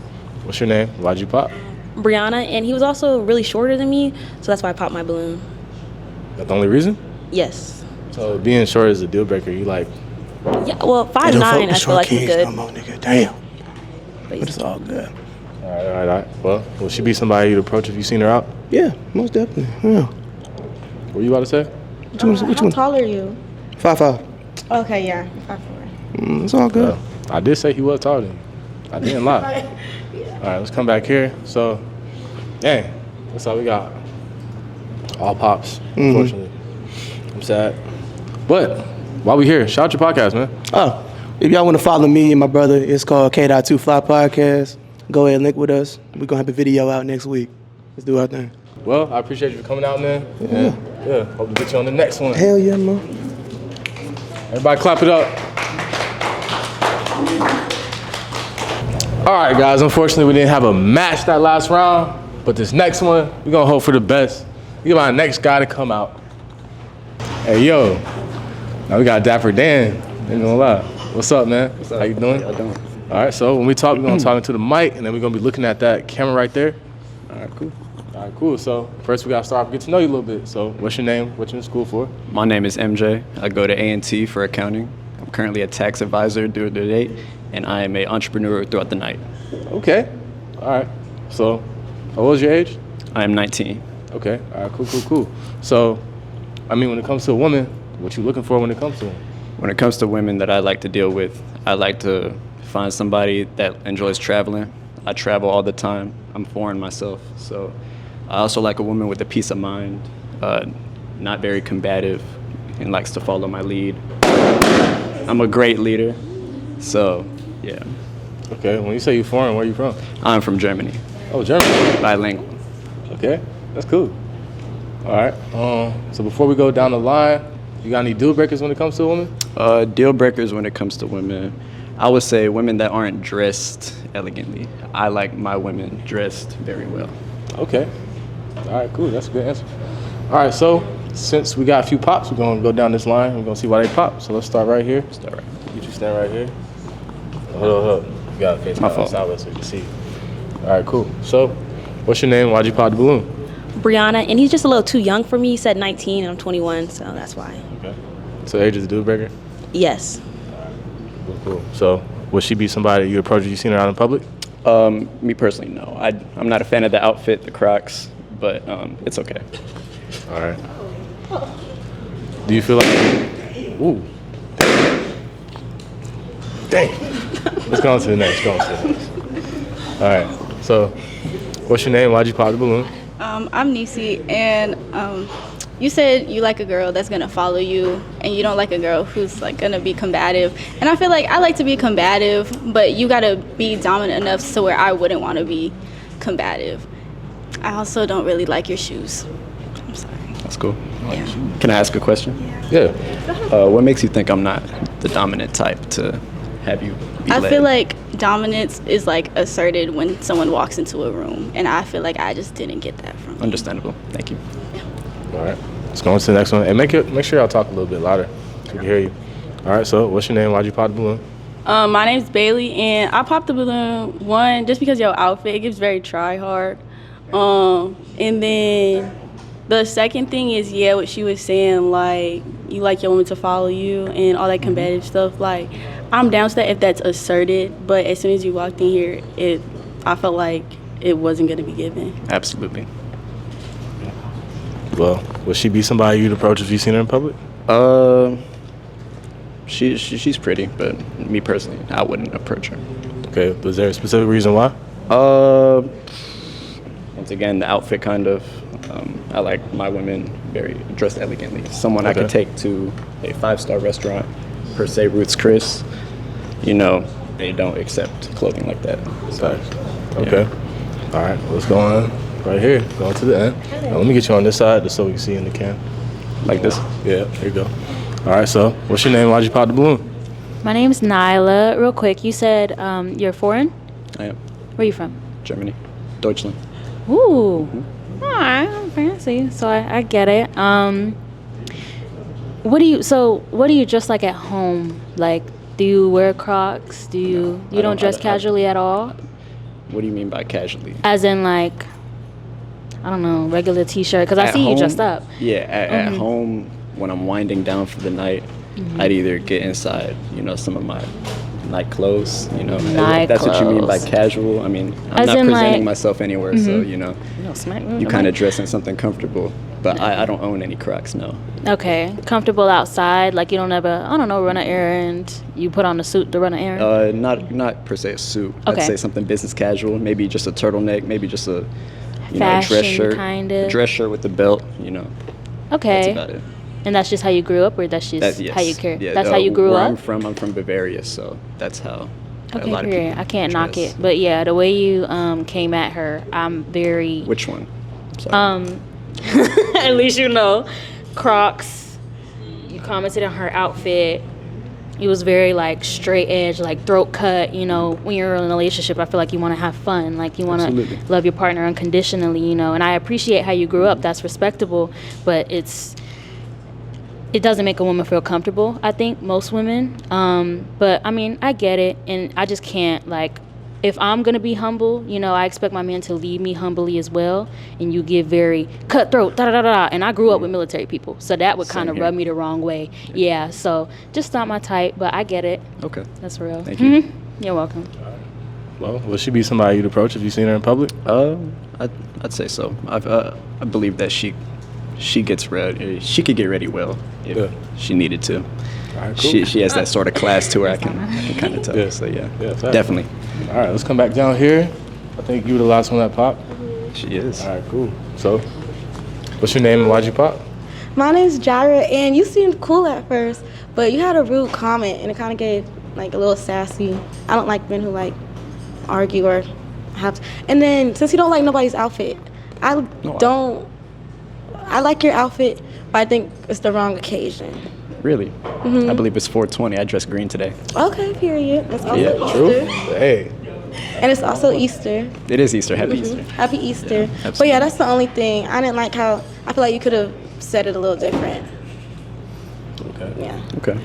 What's your name? Why'd you pop? Brianna, and he was also really shorter than me, so that's why I popped my balloon. That's the only reason? Yes. So being short is a deal breaker. You like? Yeah, well, 5'9", I feel like is good. No more, nigga. Damn. But But it's all good. All right. Well, will she be somebody you'd approach if you seen her out? Yeah, most definitely. Yeah. What were you about to say? Which How one? tall are you? 5'5". Okay, yeah, 5'4". It's all good. I did say he was taller than you. I didn't lie. All right, let's come back here. So, dang, that's all we got. All pops, unfortunately. I'm sad. But while we here, shout out your podcast, man. Oh, if y'all want to follow me and my brother, it's called K.2 Fly Podcast. Go ahead and link with us. We're going to have a video out next week. Let's do our thing. Well, I appreciate you for coming out, man. Yeah, hope to get you on the next one. Hell yeah, man. Everybody clap it up. All right, guys, unfortunately, we didn't have a match that last round, but this next one, we're going to hope for the best. We get our next guy to come out. Hey, yo. Now we got Dapper Dan. Ain't gonna lie. What's up, man? What's up? How you doing? How you doing? All right, so when we talk, we're going to talk into the mic, and then we're going to be looking at that camera right there. All right, cool. All right, cool. So first we got to start off, get to know you a little bit. So what's your name? What you in school for? My name is MJ. I go to A&T for accounting. I'm currently a tax advisor through the day, and I am an entrepreneur throughout the night. Okay. All right. So what was your age? I am 19. Okay. All right, cool. So, I mean, when it comes to a woman, what you looking for when it comes to them? When it comes to women that I like to deal with, I like to find somebody that enjoys traveling. I travel all the time. I'm foreign myself, so I also like a woman with a peace of mind, not very combative, and likes to follow my lead. I'm a great leader, so yeah. Okay, when you say you're foreign, where are you from? I'm from Germany. Oh, Germany. Bilingual. Okay, that's cool. All right. So before we go down the line, you got any deal breakers when it comes to a woman? Deal breakers when it comes to women, I would say women that aren't dressed elegantly. I like my women dressed very well. Okay. All right, cool. That's a good answer. All right, so since we got a few pops, we're going to go down this line. We're going to see why they pop. So let's start right here. Get you stand right here. Hold up. You got to face my sideways so you can see. All right, cool. So what's your name? Why'd you pop the balloon? Brianna, and he's just a little too young for me. He said 19, and I'm 21, so that's why. Okay. So age is a deal breaker? Yes. Cool. So would she be somebody you approach if you seen her out in public? Me personally, no. I'm not a fan of the outfit, the Crocs, but it's okay. All right. Do you feel like... Ooh. Dang. Let's go on to the next. All right. So what's your name? Why'd you pop the balloon? I'm Nisi, and you said you like a girl that's gonna follow you, and you don't like a girl who's like gonna be combative. And I feel like I like to be combative, but you gotta be dominant enough to where I wouldn't want to be combative. I also don't really like your shoes. I'm sorry. That's cool. Yeah. Can I ask a question? Yeah. What makes you think I'm not the dominant type to have you be I led? feel like dominance is like asserted when someone walks into a room, and I feel like I just didn't get that from you. Understandable. Thank you. All right. Let's go on to the next one. And make sure y'all talk a little bit louder so we can hear you. All right. So what's your name? Why'd you pop the balloon? My name's Bailey, and I popped the balloon, one, just because your outfit, it gives very try-hard. And then the second thing is, yeah, what she was saying, like, you like your woman to follow you and all that combative stuff. Like, I'm down to that if that's asserted, but as soon as you walked in here, I felt like it wasn't going to be given. Absolutely. Well, would she be somebody you'd approach if you seen her in public? She's pretty, but me personally, I wouldn't approach her. Okay. Was there a specific reason why? Once again, the outfit kind of. I like my women very dressed elegantly. Someone I could take to a 5-star restaurant, per se Ruth's Chris. You know, they don't accept clothing like that. So, okay. Yeah. All right. Let's go on right here. Go on to the end. Now, let me get you on this side just so we can see in the cam. Like this? Yeah. Here you go. All right. So, what's your name? Why'd you pop the balloon? My name's Nyla. Real quick, you said you're foreign? I am. Where are you from? Germany. Deutschland. Ooh. All right, I'm fancy. So I get it. What do you dress like at home? Like, do you wear Crocs? Do you don't dress casually at all? What do you mean by casually? As in, like, I don't know, regular t-shirt, because I see you dressed up. Yeah, at home, when I'm winding down for the night, I'd either get inside, some of my night clothes, if that's what you mean by casual. I mean, I'm not presenting myself anywhere, so, you kind of dress in something comfortable. But I don't own any Crocs, no. Okay, comfortable outside, like you don't ever, I don't know, run an errand. You put on a suit to run an errand? Not per se a suit. Okay. I'd say something business casual, maybe just a turtleneck, maybe just a fashion dress shirt. Kind of. Dress shirt with the belt, Okay. That's about it. And that's just how you grew up, or that's just Yes. how you care? Yeah, that's how you grew where up? I'm from Bavaria, so that's how a lot of Okay, people I can't knock dress. it. But yeah, the way you came at her, I'm very... Which one? Sorry. At least you know. Crocs. You commented on her outfit. It was very like straight edge, like throat cut. When you're in a relationship, I feel like you want to have fun. Like you want to love your partner unconditionally, And I appreciate how you grew up. That's respectable. But it doesn't make a woman feel comfortable, I think, most women. But I mean, I get it. And I just can't, like, if I'm going to be humble, I expect my man to lead me humbly as well. And you give very cutthroat, da-da-da-da. And I grew up with military people. So that would kind of rub me the wrong way. Yeah, so just not my type, but I get it. Okay. That's real. Thank you. You're welcome. Well, will she be somebody you'd approach if you seen her in public? I'd say so. I believe that she gets ready. She could get ready well if she needed to. All right, cool. She has that sort of class to her. I can kind of tell. Yeah. So yeah, fair. definitely. All right, let's come back down here. I think you were the last one that popped. She is. All right, cool. So, what's your name and why'd you pop? My name's Jira, and you seemed cool at first, but you had a rude comment, and it kind of gave like a little sassy. I don't like men who like argue or have to. And then since you don't like nobody's outfit, I like your outfit, but I think it's the wrong occasion. Really? I believe it's 420. I dressed green today. Okay, period. It's also Easter. True. Hey. And it's also Easter. It is Easter. Happy Easter. Happy Easter. Yeah, but yeah, that's the only thing. I didn't like how, I feel like you could have said it a little different. Okay. Yeah. Okay.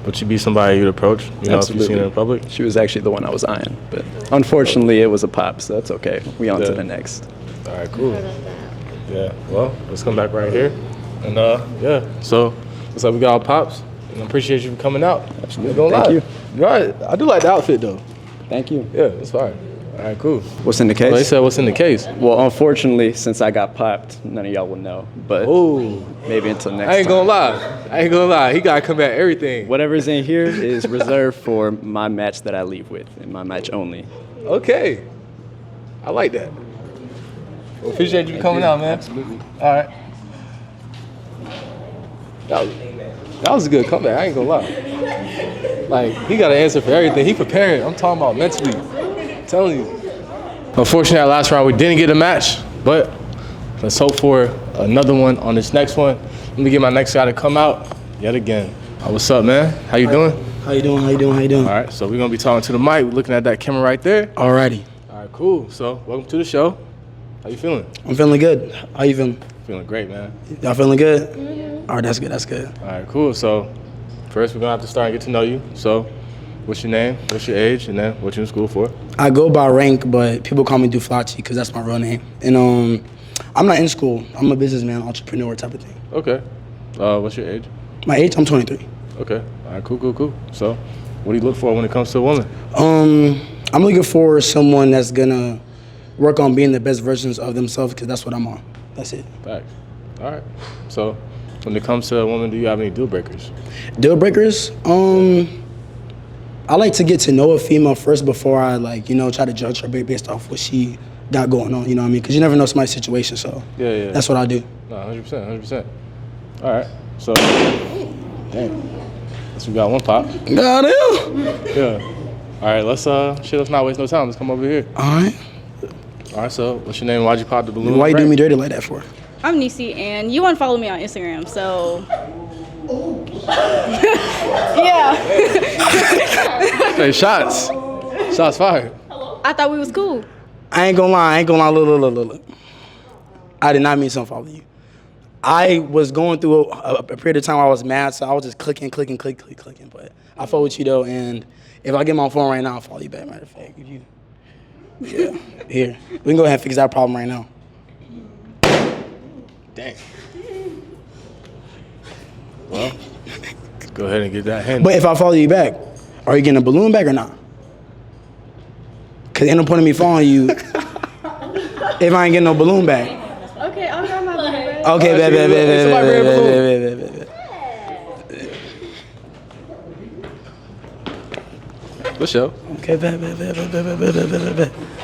Would she be somebody you'd approach? If you seen her in public? She was actually the one I was eyeing, but unfortunately it was a pop, so that's okay. We on to the next. All right, cool. Yeah, well, let's come back right here. And so looks like we got our pops. And I appreciate you for coming out. Absolutely. Thank you. You're right. I do like the outfit though. Thank you. Yeah, it's fine. All right, cool. What's in the case? Well, they said what's in the case. Well, unfortunately, since I got popped, none of y'all will know. But maybe until next time. I ain't gonna lie. He gotta come at everything. Whatever's in here is reserved for my match that I leave with, and my match only. Okay. I like that. Well, appreciate you coming out, man. Absolutely. All right. That was a good comeback. I ain't gonna lie. Like, he got an answer for everything. He preparing. I'm talking about mentally. I'm telling you. Unfortunately, that last round we didn't get a match, but let's hope for another one on this next one. Let me get my next guy to come out yet again. What's up, man? How you doing? How you doing? All right, so we're gonna be talking to the mic. We're looking at that camera right there. Alrighty. All right, cool. So, welcome to the show. How you feeling? I'm feeling good. How you feeling? Feeling great, man. Y'all feeling good? Mm-hmm. All right, that's good. All right, cool. So, first we're gonna have to start and get to know you. So, what's your name? What's your age? And then what you in school for? I go by rank, but people call me Duflachi because that's my real name. And I'm not in school. I'm a businessman, entrepreneur type of thing. Okay. What's your age? My age? I'm 23. Okay. All right, cool. So, what do you look for when it comes to a woman? I'm looking for someone that's gonna work on being the best versions of themselves because that's what I'm on. That's it. Thanks. All right. So, when it comes to a woman, do you have any deal breakers? Deal breakers? I like to get to know a female first before I try to judge her based off what she got going on. You know what I mean? Because you never know somebody's situation. So yeah. That's what I do. No, 100%. All right. So, damn. Guess we got one pop. Got him. Yeah. All right. Let's not waste no time. Let's come over here. All right. So what's your name? Why'd you pop the balloon? Why you do me dirty like that for? I'm Nisi, and you want to follow me on Instagram, so. Yeah. Hey, shots fired. I thought we was cool. I ain't gonna lie. Look. I did not mean to follow you. I was going through a period of time where I was mad, so I was just clicking. But I follow with you though, and if I get my phone right now, I'll follow you back. Matter of fact, here, we can go ahead and fix that problem right now. Dang. Well, go ahead and get that hand. But if I follow you back, are you getting a balloon back or not? Cause ain't no point in me following you if I ain't getting no balloon back. Okay, I'll grab my balloon back. Okay, For sure. Okay,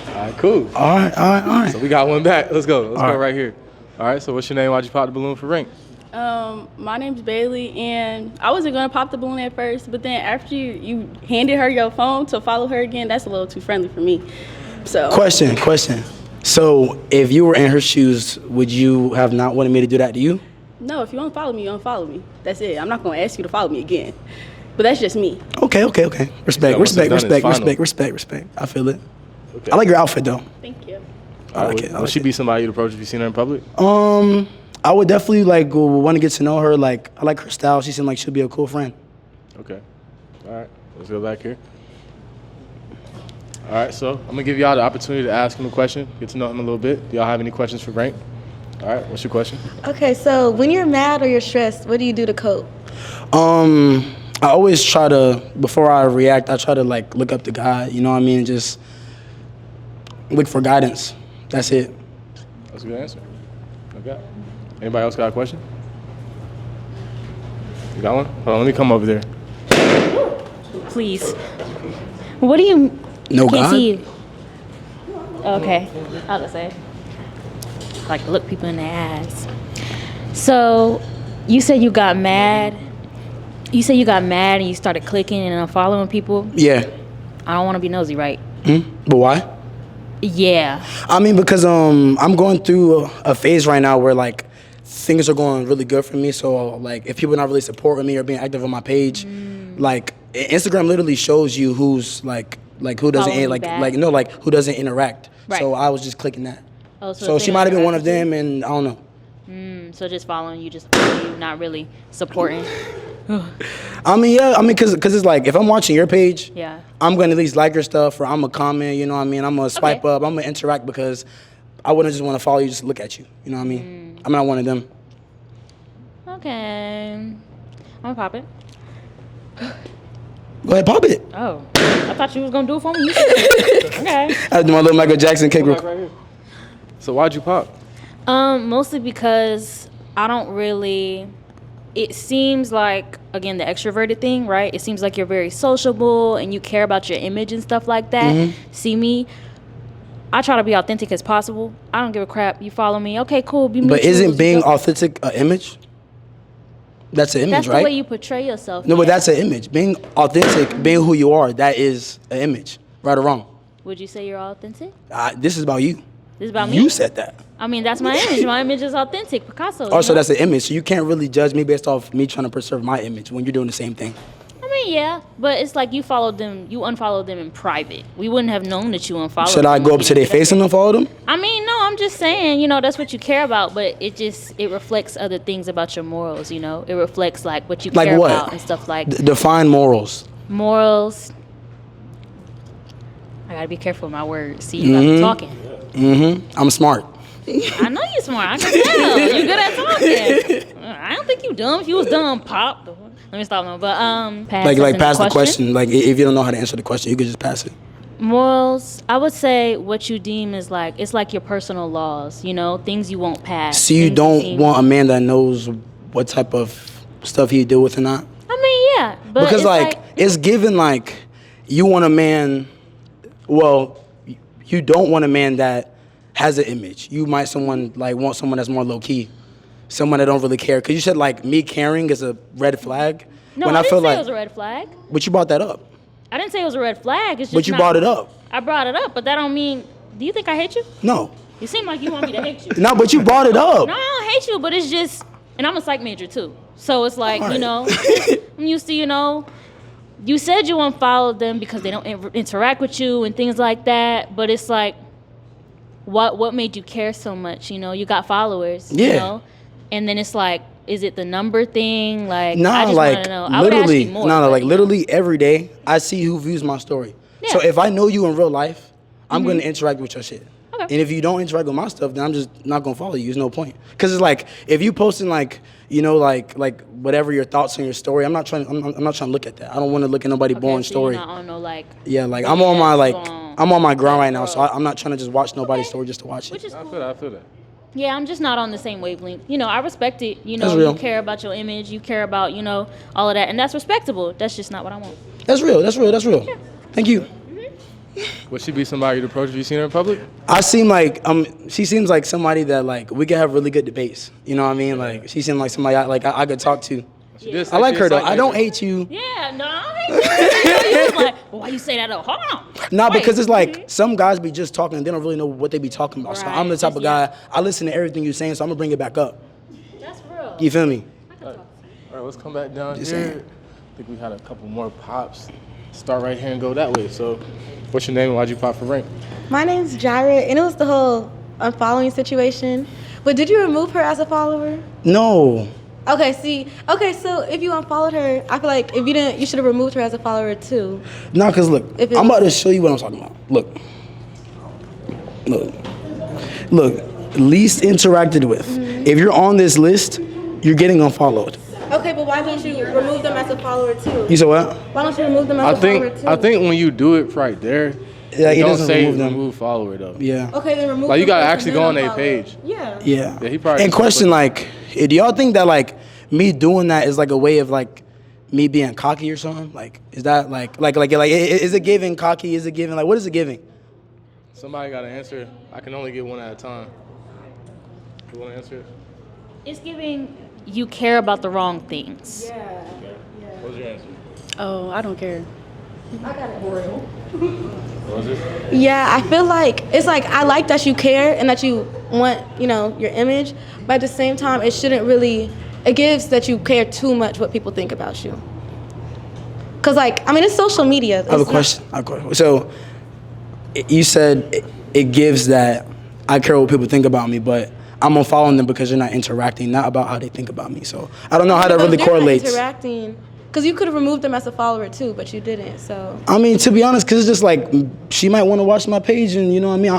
All right, cool. All right. So we got one back. Let's go. Let's go right here. All right, so what's your name? Why'd you pop the balloon for rank? My name's Bailey, and I wasn't gonna pop the balloon at first, but then after you handed her your phone to follow her again, that's a little too friendly for me. So Question. So if you were in her shoes, would you have not wanted me to do that to you? no, if you unfollow me, you unfollow me. That's it. I'm not gonna ask you to follow me again. But that's just me. Okay. Respect. I feel it. Okay. I like your outfit though. Thank you. I like it. Would she be somebody you'd approach if you seen her in public? I would definitely want to get to know her. Like I like her style. She seemed like she'll be a cool friend. Okay. All right. Let's go back here. All right. So I'm gonna give y'all the opportunity to ask him a question, get to know him a little bit. Do y'all have any questions for Rank? All right. What's your question? Okay, so when you're mad or you're stressed, what do you do to cope? I always try to, before I react, I try to look up to God. You know what I mean? Just look for guidance. That's it. That's a good answer. Okay. Anybody else got a question? You got one? Hold on, let me come over there. Please. What do you... No can't God? see you. Okay. I'll just say. Like, look people in the ass. So, you said you got mad. You said you got mad and you started clicking and unfollowing people. Yeah. I don't want to be nosy, right? But why? Yeah. I mean, because I'm going through a phase right now where things are going really good for me. So if people are not really supporting me or being active on my page, Instagram literally shows you who's who doesn't who doesn't interact. Right. So I was just clicking that. Oh, so she might have been one of them, and I don't know. So just following you, not really supporting. Because it's if I'm watching your page, Yeah. I'm gonna at least like your stuff, or I'm gonna comment. You know what I mean? I'm gonna swipe up. I'm gonna interact because I wouldn't just want to follow you just to look at you. You know what I mean? I'm not one of them. Okay. I'm gonna pop it. Go ahead, pop it. Oh, I thought you was gonna do it for me. You said, okay. I do my little Michael Jackson kick. Right here. So why'd you pop? Mostly because I don't really. It seems like, again, the extroverted thing, right? It seems like you're very sociable and you care about your image and stuff like that. See me? I try to be authentic as possible. I don't give a crap. You follow me. Okay, cool. Be But mutual. isn't being authentic an image? That's an image, That's right? the way you portray yourself. No, yeah. but that's an image. Being authentic, being who you are, that is an image, right or wrong. Would you say you're authentic? This is about you. This is about me. You said that. I mean, that's my image. My image is authentic. Picasso. Also, that's an image. So you can't really judge me based off me trying to preserve my image when you're doing the same thing. I mean, yeah, but it's like you followed them, you unfollowed them in private. We wouldn't have known that you unfollowed them. Should I go up to their face and unfollow them? I mean, no, I'm just saying, that's what you care about, but it reflects other things about your morals, It reflects like what you care about and stuff like Define morals. morals. I gotta be careful with my words. See, you got me talking. I'm smart. I know you're smart. I can tell. You're good at talking. I don't think you dumb. If you was dumb, Pop. Let me stop now. But pass the question. Like if you don't know how to answer the question, you could just pass it. Morals, I would say what you deem is it's like your personal laws, things you won't pass. So you don't want a man that knows what type of stuff he deal with or not? I mean, yeah. But because it's given you want a man, well, you don't want a man that has an image. You might want someone that's more low key. Someone that don't really care. Because you said me caring is a red flag. No, I didn't say it was a red flag. But you brought that up. I didn't say it was a red flag. It's just but you brought it up. I brought it up, but that don't mean. Do you think I hate you? No. You seem like you want me to hate you. No, but you brought it up. No, I don't hate you, but it's just, and I'm a psych major too. So it's like, I'm used to, you said you unfollowed them because they don't interact with you and things like that. But it's like, what made you care so much? You got followers. Yeah. And then it's like, is it the number thing? I just like want to know. I would ask you more. Literally every day I see who views my story. Yeah. So if I know you in real life, I'm gonna interact with your shit. Okay. And if you don't interact with my stuff, then I'm just not gonna follow you. There's no point. Cause it's like if you posting whatever your thoughts on your story, I'm not trying to look at that. I don't want to look at nobody boring story. You're not on no I'm on my grind right now, so I'm not trying to just watch nobody's story just to watch it. Which is cool. I feel that. Yeah, I'm just not on the same wavelength. I respect it. You care about your image. You care about, all of that. And that's respectable. That's just not what I want. That's real. Yeah. Thank you. Would she be somebody to approach if you seen her in public? She seems like somebody that we could have really good debates. You know what I mean? She seems like somebody I could talk to. Yeah. I like her though. I don't hate you. Yeah, no, I don't hate you. You was like, why you say that though? Hold on. Nah, because it's some guys be just talking and they don't really know what they be talking about. Right. So I'm the type of guy, I listen to everything you're saying, so I'm gonna bring it back up. That's real. You feel me? All right, let's come back down here. I think we had a couple more pops. Start right here and go that way. So, what's your name and why'd you pop for rank? My name's Jaira, and it was the whole unfollowing situation. But did you remove her as a follower? No. Okay, so if you unfollowed her, I feel like if you didn't, you should have removed her as a follower too. No, because look, I'm about to show you what I'm talking about. Look, least interacted with. Mm-hmm. If you're on this list, you're getting unfollowed. Okay, but why don't you remove them as a follower too? You said what? Why don't you remove them as a follower too? I think when you do it right there, it don't doesn't say remove them. remove follower though. Yeah. Okay, then remove. You gotta them actually go on their page. Yeah. Yeah. He probably. And question do y'all think that me doing that is a way of me being cocky or something? Is that is it giving cocky? Is it giving what is it giving? Somebody gotta answer. I can only get one at a time. You wanna answer it? It's giving you care about the wrong things. Yeah. What was your answer? Oh, I don't care. I got it real. What was it? Yeah, I feel like it's I like that you care and that you want, your image, but at the same time, it shouldn't really. It gives that you care too much what people think about you. Cause it's social media. I have a question. So, you said it gives that I care what people think about me, but I'm unfollowing them because you're not interacting, not about how they think about me. So I don't know how that really correlates. Not interacting, because you could have removed them as a follower too, but you didn't. So to be honest, because it's just she might want to watch my page, and you know what I mean.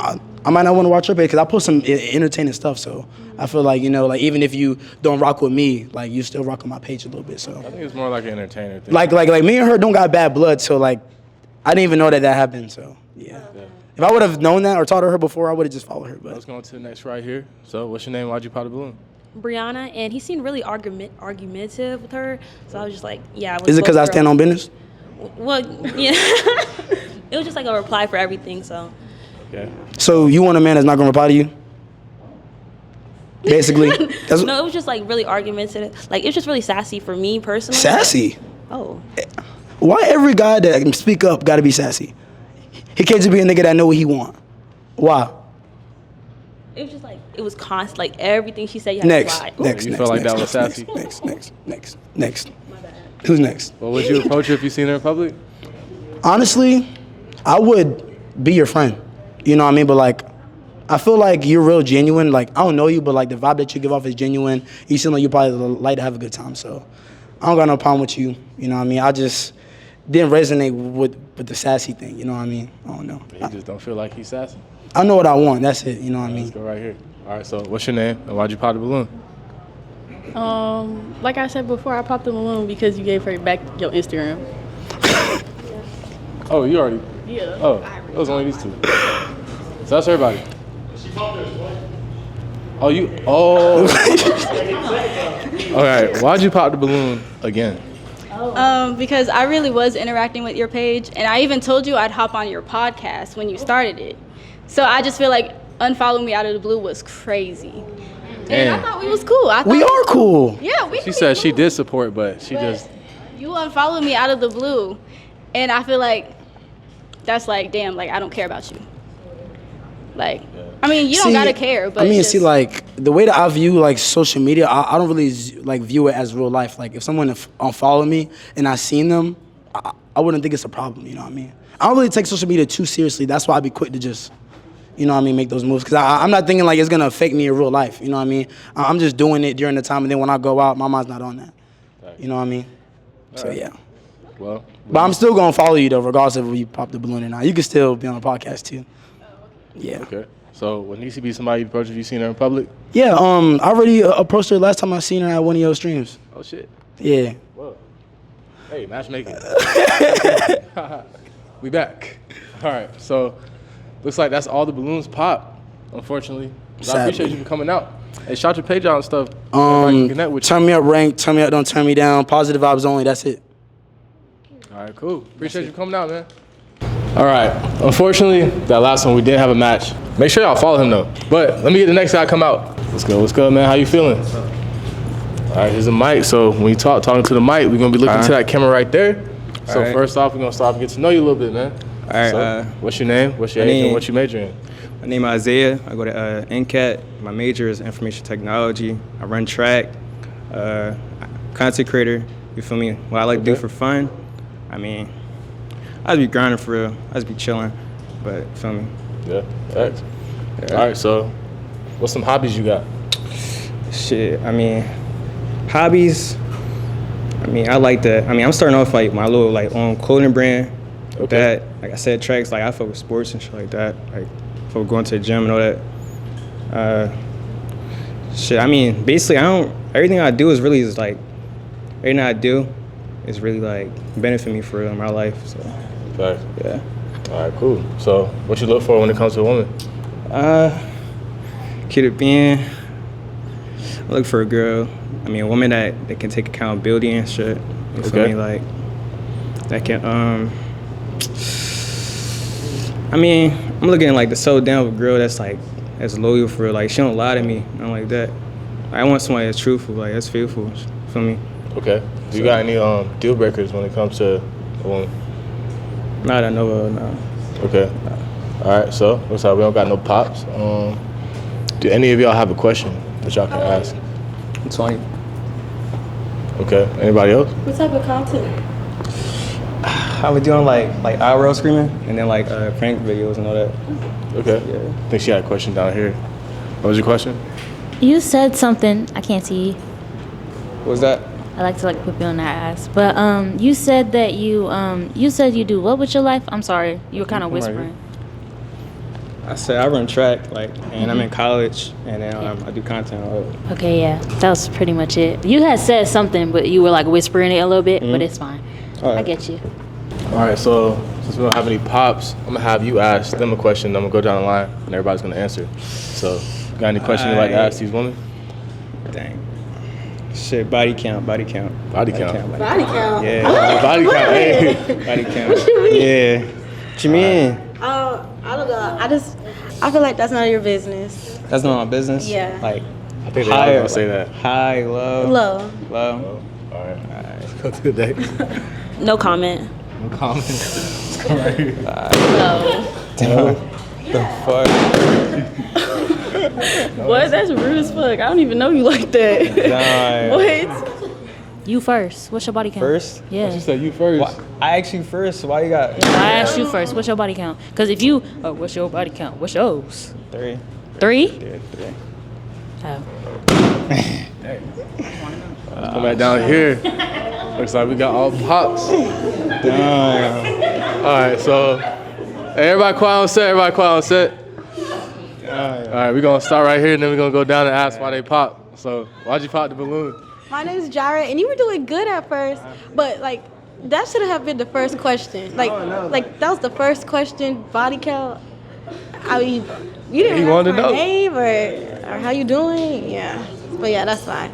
I might not want to watch her page because I post some entertaining stuff. So I feel even if you don't rock with me, you still rock on my page a little bit. So I think it's more like an entertainer thing. Like me and her don't got bad blood, so I didn't even know that happened. So yeah. If I would have known that or talked to her before, I would have just followed her. But let's go on to the next right here. So, what's your name? Why'd you pop the balloon? Brianna, and he seemed really argumentative with her. So I was just like, yeah. Is it because I stand on business? Well, yeah. It was just a reply for everything. So. Okay. So you want a man that's not gonna reply to you? basically. That's No, it was just like really argumentative. Like it was just really sassy for me personally. sassy. Oh. Why every guy that can speak up got to be sassy? He can't just be a nigga that know what he want. Why? It was just like it was constant. Like everything she said, you had Next, to lie. next, You next, feel like next, that was next, sassy? next. Who's next? Well, would you approach her if you seen her in public? Honestly, I would be your friend. You know what I mean? But like, I feel like you're real genuine. Like, I don't know you, but like the vibe that you give off is genuine. You seem like you probably like to have a good time. So I don't got no problem with you. You know what I mean? I just didn't resonate with the sassy thing. You know what I mean? I don't know. You just don't feel like he's sassy. I know what I want. That's it. You know what I mean? Let's go right here. All right, so what's your name and why'd you pop the balloon? Like I said before, I popped the balloon because you gave her back your Instagram. Oh, you already? Yeah. Oh, it was only these two. So that's everybody. Oh, you? Oh. All right, why'd you pop the balloon again? Because I really was interacting with your page, and I even told you I'd hop on your podcast when you started it. So I just feel like unfollowing me out of the blue was crazy. And I thought we was cool. We are cool. Yeah, we. She said she did support, but she just. You unfollowed me out of the blue, and I feel like that's like, damn, like I don't care about you. Like, I mean, you don't gotta care, but I mean, it's see, just, like the way that I view like social media, I don't really like view it as real life. Like if someone unfollow me and I seen them, I wouldn't think it's a problem. You know what I mean? I don't really take social media too seriously. That's why I'd be quick to just, you know what I mean, make those moves. Because I'm not thinking like it's gonna affect me in real life. You know what I mean? I'm just doing it during the time, and then when I go out, my mind's not on that. You know what I mean? So yeah. Well, but I'm still gonna follow you though, regardless of if you pop the balloon or not. You can still be on the podcast too. Yeah. Okay. So would needs to be somebody you approach if you seen her in public? Yeah. I already approached her last time I seen her at one of your streams. Oh shit. Yeah. Whoa. Hey, matchmaking. We back. All right. So looks like that's all the balloons pop. Unfortunately. But I appreciate you for coming out. Hey, shout your page out and stuff. Everybody can connect with you. Turn me up, rank. Turn me up, don't turn me down. Positive vibes only. That's it. All right, cool. Appreciate you coming out, man. All right. Unfortunately, that last one we didn't have a match. Make sure y'all follow him though. But let me get the next guy come out. Let's go. What's good, man? How you feeling? All right, here's a mic. So when you talking to the mic, we're gonna be looking to that camera right there. So first off, we're gonna start and get to know you a little bit, man. All right. So, what's your name? What's your age? And what you major in? My name is Isaiah. I go to NCAT. My major is information technology. I run track. Content creator. You feel me? What I like to do for fun. I mean, I just be grinding for real. I just be chilling. But feel me? Yeah. Thanks. Yeah. All right. So, what's some hobbies you got? Shit. I mean, hobbies. I mean, I like that. I mean, I'm starting off like my little like own clothing brand. With that, like I said, tracks. Like I fuck with sports and shit like that. Like for going to the gym and all that. Shit. I mean, basically, everything I do is really like everything I do is really like benefit me for real in my life. So. Thanks. Yeah. All right. Cool. So, what you look for when it comes to a woman? Keep it being. I look for a girl. I mean, a woman that can take accountability and shit. You feel me? Like that can. I mean, I'm looking like the settle down with a girl that's like that's loyal for real. Like she don't lie to me. Nothing like that. I want somebody that's truthful. Like that's faithful. Feel me? Okay. Do you got any deal breakers when it comes to a woman? Not I know of. No. Okay. All right. So looks like we don't got no pops. Do any of y'all have a question that y'all can ask? I'm 20. Okay. Anybody else? What type of content? I was doing like IRL screaming and then like prank videos and all that. Okay. Yeah. I think she had a question down here. What was your question? You said something. I can't see. What was that? I like to like put you on that ass. But you said that you said you do what with your life? I'm sorry. You were kind of whispering. I said I run track, like, and I'm in college, and then I do content. All that. Okay, yeah, that was pretty much it. You had said something, but you were like whispering it a little bit, but it's fine. All right. I get you. All right, so since we don't have any pops, I'm gonna have you ask them a question. I'm gonna go down the line, and everybody's gonna answer. So, got any questions you'd like to ask these women? Dang. Shit, body count. Body count. Body count. Yeah. Body count. Hey. Body count. Yeah. What you mean? I don't know. I feel like that's none of your business. That's not my business? Yeah. Like, I think they all gonna say that. High, low. Low. Low. All right. Let's go to the next. No comment. No comment. Let's go right here. No. The fuck? What? That's rude as fuck. I don't even know you like that. Nah. What? You first. What's your body count? First? Yeah. She said you first. I asked you first. Why you got? I asked you first. What's your body count? Because if you, what's your body count? What's yours? 3. 3? Yeah, 3. Oh. Let's come back down here. Looks like we got all pops. Damn. All right, so hey, everybody quiet on set. Everybody quiet on set. All right, we're gonna start right here, and then we're gonna go down and ask why they pop. So, why'd you pop the balloon? My name is Jara, and you were doing good at first, but like that should have been the first question. Like that was the first question. Body count. I mean, you didn't wanted ask to my know. name or how you doing. Yeah, but yeah, that's fine.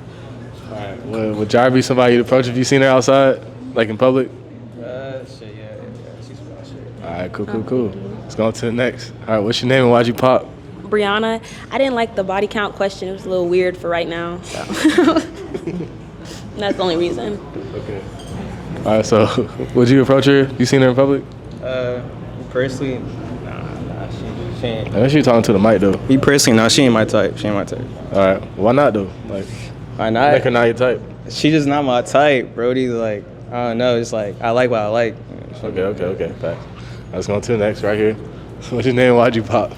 All right, would Jara be somebody you'd approach if you seen her outside, like in public? Shit, yeah. She's about shit. All right, cool. Let's go on to the next. All right, what's your name and why'd you pop? Brianna, I didn't like the body count question. It was a little weird for right now. So that's the only reason. Okay. All right, so would you approach her? You seen her in public? Personally, nah. She ain't. I know she talking to the mic though. Me personally, nah. She ain't my type. All right, why not though? Like, why not? Make her not your type. She just not my type, Brody. Like, I don't know. It's like I like what I like. Okay. Facts. Let's go on to the next right here. What's your name? Why'd you pop?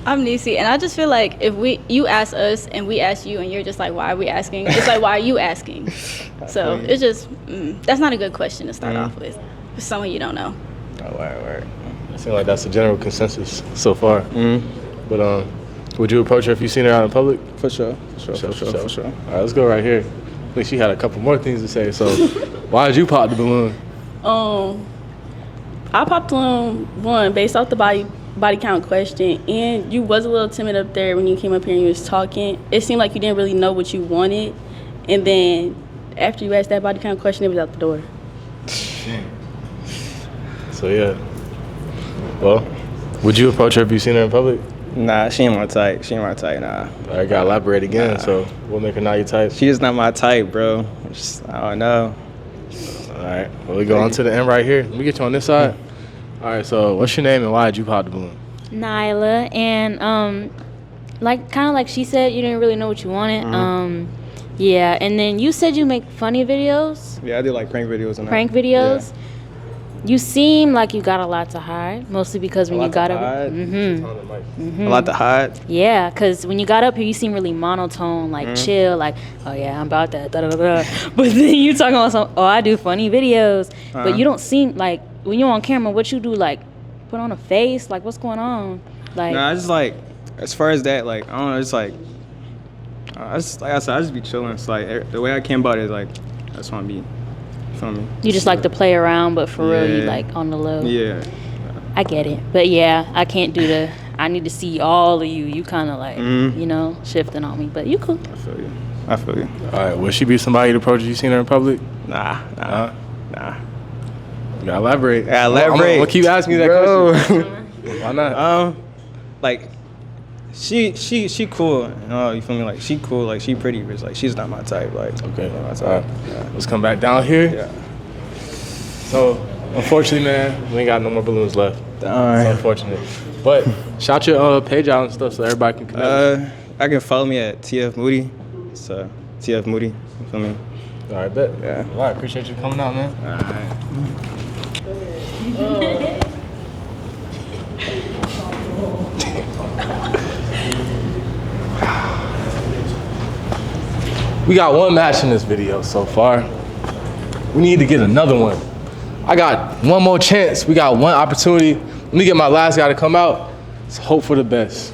I'm Nisi, and I just feel like if you ask us and we ask you, and you're just like, why are we asking? It's like, why are you asking? So it's just that's not a good question to start off with. For someone you don't know. Oh, word. It seems like that's the general consensus so far. But would you approach her if you seen her out in public? For sure. All right, let's go right here. I think she had a couple more things to say. So, why did you pop the balloon? I popped one based off the body count question, and you was a little timid up there when you came up here and you was talking. It seemed like you didn't really know what you wanted, and then after you asked that body count question, it was out the door. So yeah. Well, would you approach her if you seen her in public? Nah, she ain't my type. Nah. All right, gotta elaborate again. Nah. So, what make her not your type? She is not my type, bro. I don't know. All right. Well, we go on to the end right here. Let me get you on this side. All right. So, what's your name and why did you pop the balloon? Nyla, and kind of like she said, you didn't really know what you wanted. Yeah, and then you said you make funny videos. Yeah, I do like prank videos. Prank videos. Yeah. You seem like you got a lot to hide, mostly because when you got up, a lot to hide. Yeah, because when you got up here, you seem really monotone, like chill, like, oh yeah, I'm about that, da da da. But then you talking about I do funny videos, but you don't seem like when you're on camera, what you do, like, put on a face, like, what's going on, like. Nah, I just like, as far as that, like, I don't know, it's like, like I said, I just be chilling. It's like the way I came about it is like, I just want to be. You just like to play around, but for real, you like on the low. Yeah. I get it. But yeah, I can't do I need to see all of you. You kind of like, shifting on me. But you cool. I feel you. All right. Would she be somebody you'd approach if you seen her in public? Nah. You gotta elaborate. I'm gonna keep asking you that question. Why not? Like, she cool. You feel me? Like, she cool. Like, she pretty, but like, she's not my type. Like, okay. My type. All right. Let's come back down here. Yeah. So, unfortunately, man, we ain't got no more balloons left. All right. It's unfortunate. But shout your page out and stuff so everybody can connect. I can follow me at TF Moody. So, TF Moody. You feel me? All right, bet. Yeah. All right, appreciate you coming out, man. All right. We got one match in this video so far. We need to get another one. I got one more chance. We got one opportunity. Let me get my last guy to come out. Let's hope for the best.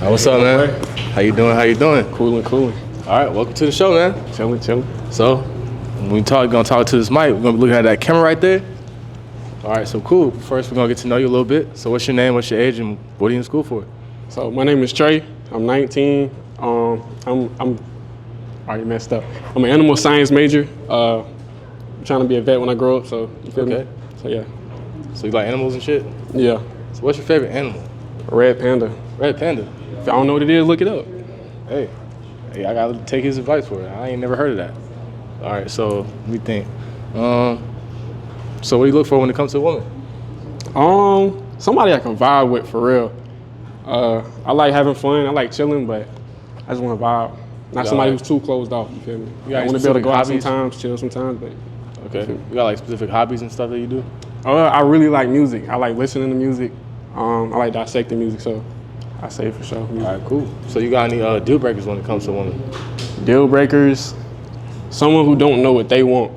Right, what's up, man? How you doing? Coolin'. All right, welcome to the show, man. Chillin'. So, when we gonna talk to this mic, we're gonna be looking at that camera right there. All right, so cool. First, we're gonna get to know you a little bit. So what's your name, what's your age, and what are you in school for? So my name is Trey. I'm 19. I'm already messed up. I'm an animal science major. I'm trying to be a vet when I grow up, so you feel me? So yeah. So you like animals and shit? Yeah. So what's your favorite animal? Red panda. Red panda? If I don't know what it is, look it up. Hey, I gotta take his advice for it. I ain't never heard of that. All right, so let me think. So what do you look for when it comes to a woman? Somebody I can vibe with for real. I like having fun. I like chilling, but I just want to vibe. Not somebody who's too closed off. You feel me? I want to be able to go out sometimes, chill sometimes, but. Okay. You got like specific hobbies and stuff that you do? I really like music. I like listening to music. I like dissecting music, so I say for sure. Music. All right, cool. So you got any deal breakers when it comes to a woman? Deal breakers, someone who don't know what they want.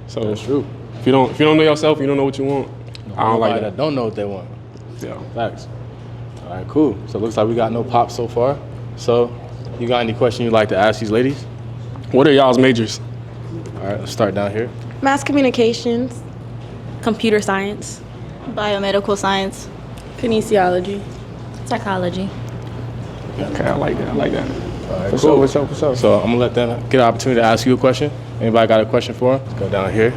So that's true. If you don't know yourself, you don't know what you want. I don't like that. Don't know what they want. Yeah. Facts. All right, cool. So it looks like we got no pops so far. So you got any question you'd like to ask these ladies? What are y'all's majors? All right, let's start down here. Mass communications. Computer science. Biomedical science. Kinesiology. Psychology. Okay, I like that. All right, For cool. sure. So I'm gonna let them get an opportunity to ask you a question. Anybody got a question for them? Let's go down here.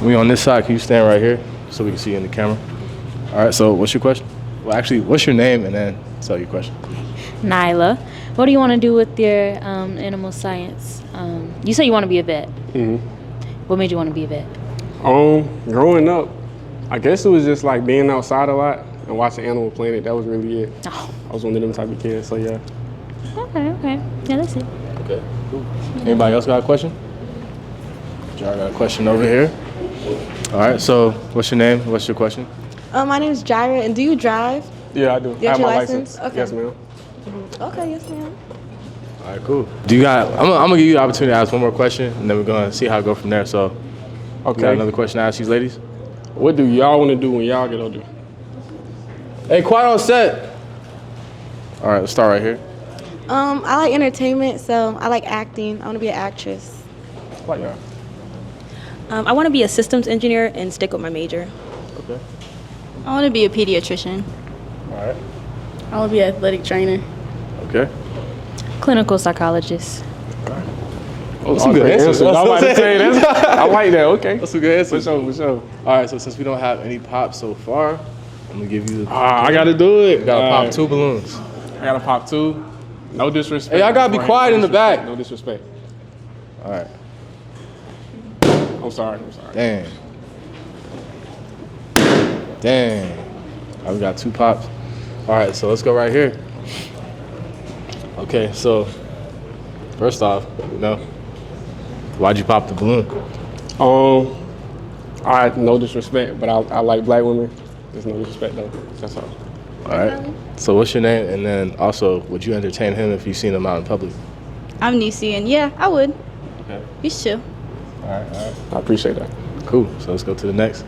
We on this side. Can you stand right here so we can see you in the camera? All right. So what's your question? Well, actually, what's your name and then tell your question. Nyla, what do you want to do with your animal science? You say you want to be a vet. Mm-hmm. What made you want to be a vet? Growing up, I guess it was just like being outside a lot and watching Animal Planet. That was really it. Oh. I was one of them type of kids, so yeah. Okay. Yeah, that's it. Okay, cool. Anybody else got a question? Jar got a question over here. All right, so what's your name? What's your question? My name is Jaira, and do you drive? Yeah, I do. You I have your my license? license. Okay. Yes, ma'am. Okay, yes, ma'am. All right, cool. I'm gonna give you the opportunity to ask one more question, and then we're gonna see how it go from there. So, Okay. you got another question to ask these ladies? What do y'all want to do when y'all get older? Hey, quiet on set. All right, let's start right here. I like entertainment, so I like acting. I want to be an actress. Like y'all. I want to be a systems engineer and stick with my major. Okay. I want to be a pediatrician. All right. I want to be an athletic trainer. Okay. Clinical psychologist. Oh, that's some good answers. I was about to say that. I like that. Okay. That's some good answers. For sure. All right, so since we don't have any pops so far, I'm gonna give you the. I gotta do it. You gotta pop 2 balloons. I gotta pop 2. No disrespect. Hey, y'all gotta be quiet in the back. No disrespect. All right. I'm sorry. Damn. All right, we got 2 pops. All right, so let's go right here. Okay, so first off, why'd you pop the balloon? I no disrespect, but I like black women. There's no disrespect though. That's all. All right. So what's your name? And then also, would you entertain him if you seen him out in public? I'm Nisi, and yeah, I would. Okay. He's chill. All right. I appreciate that. Cool. So let's go to the next.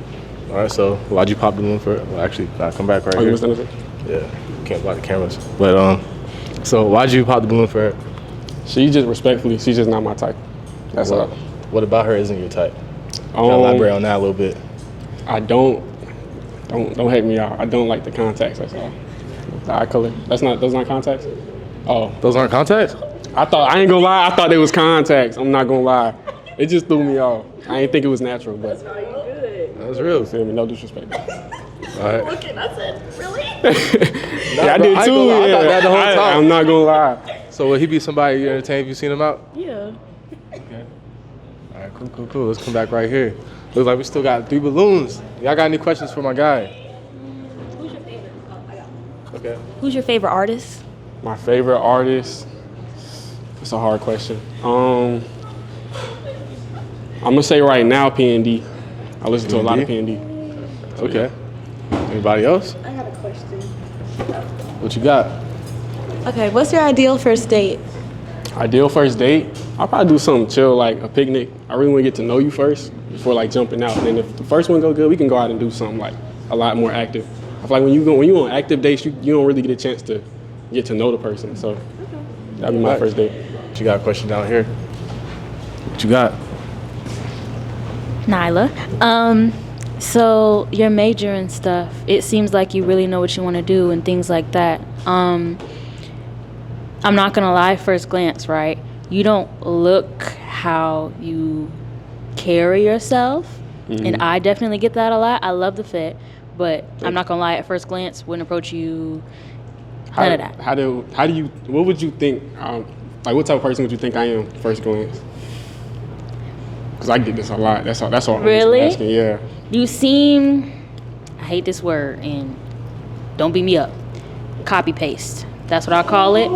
All right. So why'd you pop the balloon for? Well, actually, I'll come back right Oh, here. you missed anything? Yeah. Can't block the cameras. But so why'd you pop the balloon for her? She just respectfully, she's just not my type. That's all. What about her isn't your type? Elaborate on that a little bit. I don't hate me out. I don't like the contacts. That's all. The eye color. Those not contacts. Oh, those aren't contacts? I ain't gonna lie. I thought they was contacts. I'm not gonna lie. It just threw me off. I didn't think it was natural, but that's real. Feel me? No disrespect. All right. Looking, I said, really? Yeah, I did too. I thought that the whole time. I'm not gonna lie. So would he be somebody you entertain if you seen him out? Yeah. Okay. All right, cool. Let's come back right here. Looks like we still got 3 balloons. Y'all got any questions for my guy? Who's your favorite? I got one. Okay. Who's your favorite artist? My favorite artist. That's a hard question. I'm gonna say right now PND. I listen to a lot of PND. Okay. Anybody else? I got a question. What you got? Okay, what's your ideal first date? Ideal first date? I'll probably do something chill, like a picnic. I really want to get to know you first before like jumping out. And then if the first one go good, we can go out and do something like a lot more active. I feel like when you on active dates, you don't really get a chance to get to know the person. So that'd be my first date. You got a question down here? What you got? Nyla, so your major and stuff, it seems like you really know what you want to do and things like that. I'm not gonna lie, first glance, right? You don't look how you carry yourself, and I definitely get that a lot. I love the fit, but I'm not gonna lie, at first glance, wouldn't approach you None of that. How do you? What would you think? Like, what type of person would you think I am first glance? Because I get this a lot. That's all. Really? I'm asking. Yeah. You seem, I hate this word, and don't beat me up. Copy paste. That's what I call it.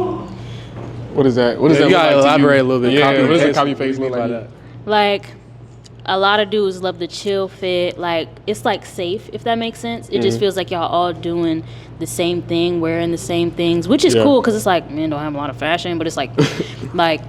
What is that? What does that You look gotta like to elaborate you? a little bit. Yeah. Copy What does paste. that copy paste What look do you mean like? by that? Like, a lot of dudes love the chill fit. Like, it's like safe, if that makes sense. It just feels like y'all all doing the same thing, wearing the same things, which is cool because it's like, men don't have a lot of fashion, but it's like, like,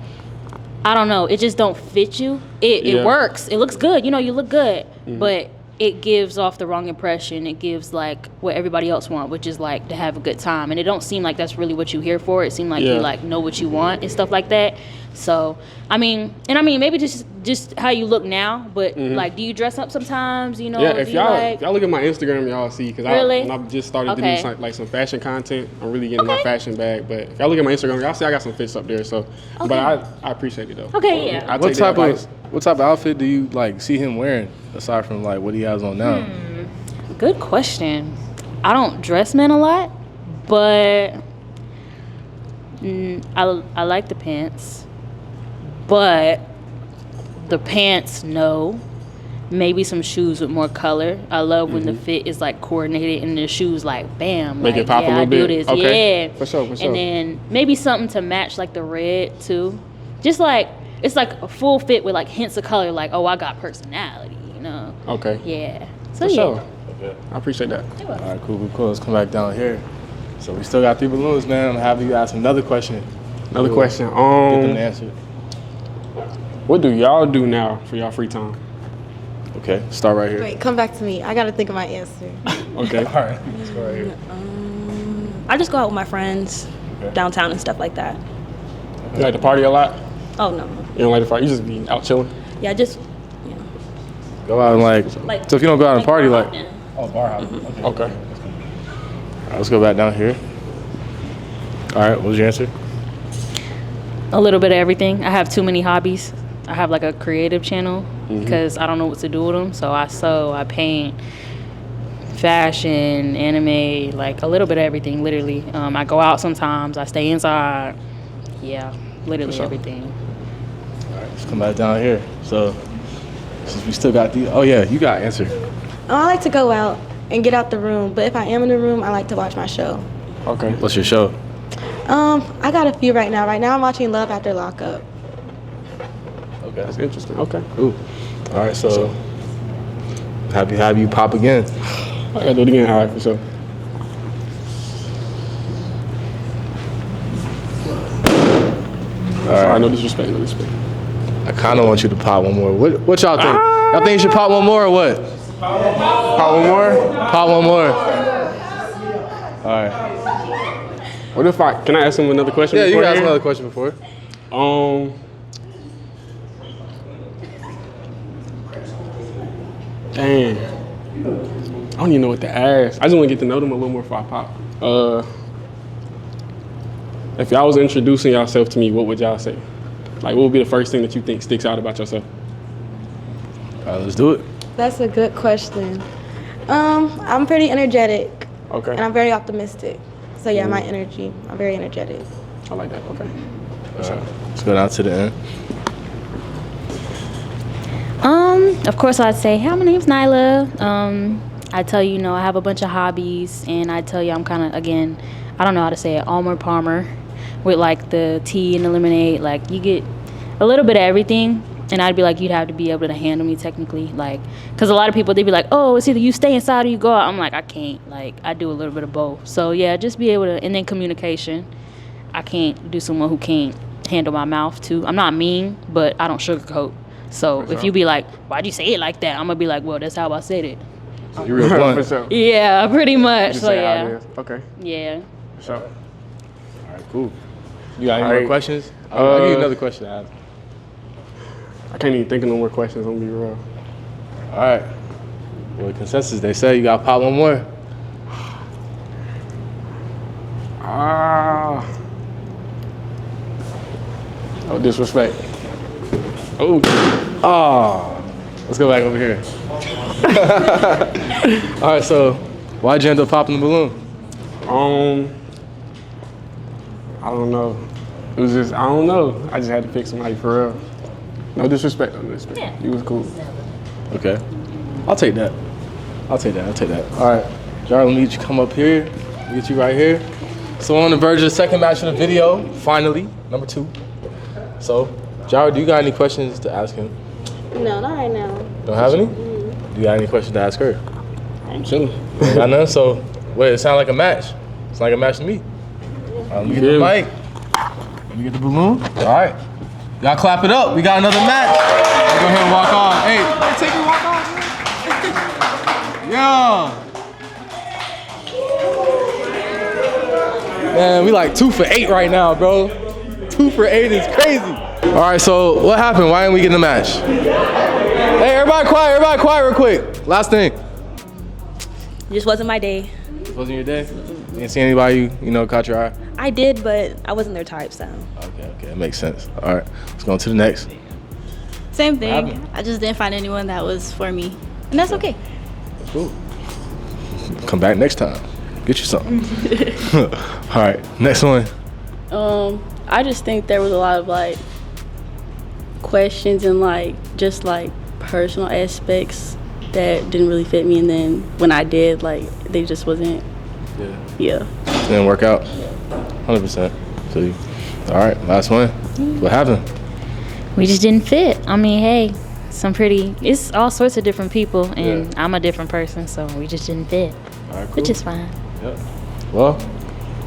I don't know. It just don't fit you. It works. It looks good. You know, you look good, but it gives off the wrong impression. It gives like what everybody else want, which is like to have a good time. And it don't seem like that's really what you here for. It seems like you like know what you want and stuff like that. So I mean maybe just how you look now, but like, do you dress up sometimes? You know? Yeah, if do you like... y'all look at my Instagram, y'all see because Really? I've just started to do some fashion content. I'm really getting my fashion bag. But if y'all look at my Instagram, y'all see I got some fits up there. So, but I appreciate it though. Okay, yeah. What type of outfit do you like see him wearing aside from like what he has on now? Good question. I don't dress men a lot, but I like the pants. But the pants, no. Maybe some shoes with more color. I love when the fit is like coordinated and the shoes like bam. Make like, it pop a little bit. I do this. Okay. Yeah. For sure. And then maybe something to match like the red too. Just like, it's like a full fit with like hints of color, like, oh, I got personality, you know? Okay. Yeah. So For yeah. sure. Okay. I appreciate that. All right, cool. Let's come back down here. So we still got 3 balloons, man. I'm happy you asked another question. Another question. Get them answered. What do y'all do now for y'all free time? Okay, start right here. Wait, come back to me. I gotta think of my answer. Okay. All right, let's go right here. I just go out with my friends downtown and stuff like that. You like to party a lot? Oh no. You don't like to party? You just be out chilling? Yeah, just Go out and Like- so if you don't go out and party, bar like, hopping. bar hopping. Okay. Okay. All right, let's go back down here. All right, what was your answer? A little bit of everything. I have too many hobbies. I have like a creative channel because I don't know what to do with them. So I sew, I paint, fashion, anime, like a little bit of everything, literally. I go out sometimes. I stay inside. Yeah, literally everything. All right, let's come back down here. So since we still got the, oh yeah, you got answer. I like to go out and get out the room, but if I am in the room, I like to watch my show. Okay. What's your show? I got a few right now. Right now, I'm watching Love After Lockup. Okay, That's interesting. Okay. cool. All right, so happy to have you pop again. I gotta do it again. All right, for sure. All right. No disrespect. I kind of want you to pop one more. What y'all think? Y'all think you should pop one more or what? Pop one more? Pop one more. All right. What if can I ask him another question? Yeah, you before asked here? another question before. Dang. I don't even know what to ask. I just want to get to know them a little more before I pop. If y'all was introducing yourself to me, what would y'all say? Like, what would be the first thing that you think sticks out about yourself? All right, let's do it. That's a good question. I'm pretty energetic. Okay. And I'm very optimistic. So yeah, my energy. I'm very energetic. I like that. Okay. Let's go down to the end. Of course I'd say, hey, my name's Nyla. I tell you, I have a bunch of hobbies, and I tell you I'm kind of, again, I don't know how to say it, Almer Palmer, with like the tea and the lemonade. Like, you get a little bit of everything, and I'd be like, you'd have to be able to handle me technically, like, because a lot of people, they'd be like, oh, it's either you stay inside or you go out. I'm like, I can't. Like, I do a little bit of both. So yeah, just be able to, and then communication. I can't do someone who can't handle my mouth too. I'm not mean, but I don't sugarcoat. So if you be like, why'd you say it like that? I'm gonna be like, well, that's how I said it. So you're real blunt. sure. Yeah, pretty much. So Say how it yeah. is. Okay. Yeah. So. All right, cool. You got any All more right. questions? I'll give you another question to ask. I can't even think of no more questions. I'm gonna be real. All right. Well, the consensus, they say you got to pop one more. No disrespect. Let's go back over here. All right, so why'd you end up popping the balloon? I don't know. It was just, I don't know. I just had to pick somebody for real. No disrespect, no disrespect. Yeah. You was cool. Okay. I'll take that. I'll take that. All right. Jar, let me get you come up here. Get you right here. So we're on the verge of the second match of the video, finally, number 2. So, Jar, do you got any questions to ask him? No, not right now. Don't have any? Do you got any questions to ask her? I'm chilling. Got none? So, wait, it sounds like a match. It's like a match to me. Let me get the mic. Let me get the balloon. All right. Y'all clap it up. We got another match. Let's go ahead and walk on. Hey, take your walk on. Yeah. Man, we like 2 for 8 right now, bro. 2 for 8 is crazy. All right, so what happened? Why didn't we get in the match? Hey, everybody quiet real quick. Last thing. It just wasn't my day. It wasn't your day? You didn't see anybody, caught your eye? I did, but I wasn't their type, so. Okay, it makes sense. All right, let's go on to the next. Same thing. I just didn't find anyone that was for me, and that's okay. Cool. Come back next time. Get you something. All right, next one. I just think there was a lot of like questions and just personal aspects that didn't really fit me, and then when I did, they just wasn't. Yeah. Didn't work out. 100%. So, all right, last one. What happened? We just didn't fit. I mean, hey, it's all sorts of different people, and I'm a different person, so we just didn't fit. All right, cool. Which is fine. Yep. Well,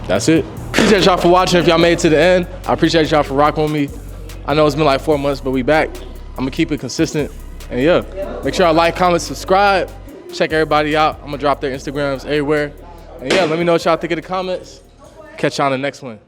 that's it. Appreciate y'all for watching. If y'all made it to the end, I appreciate y'all for rocking with me. I know it's been like 4 months, but we back. I'm gonna keep it consistent. And yeah, make sure y'all like, comment, subscribe. Check everybody out. I'm gonna drop their Instagrams everywhere. And yeah, let me know what y'all think in the comments. Catch y'all on the next one.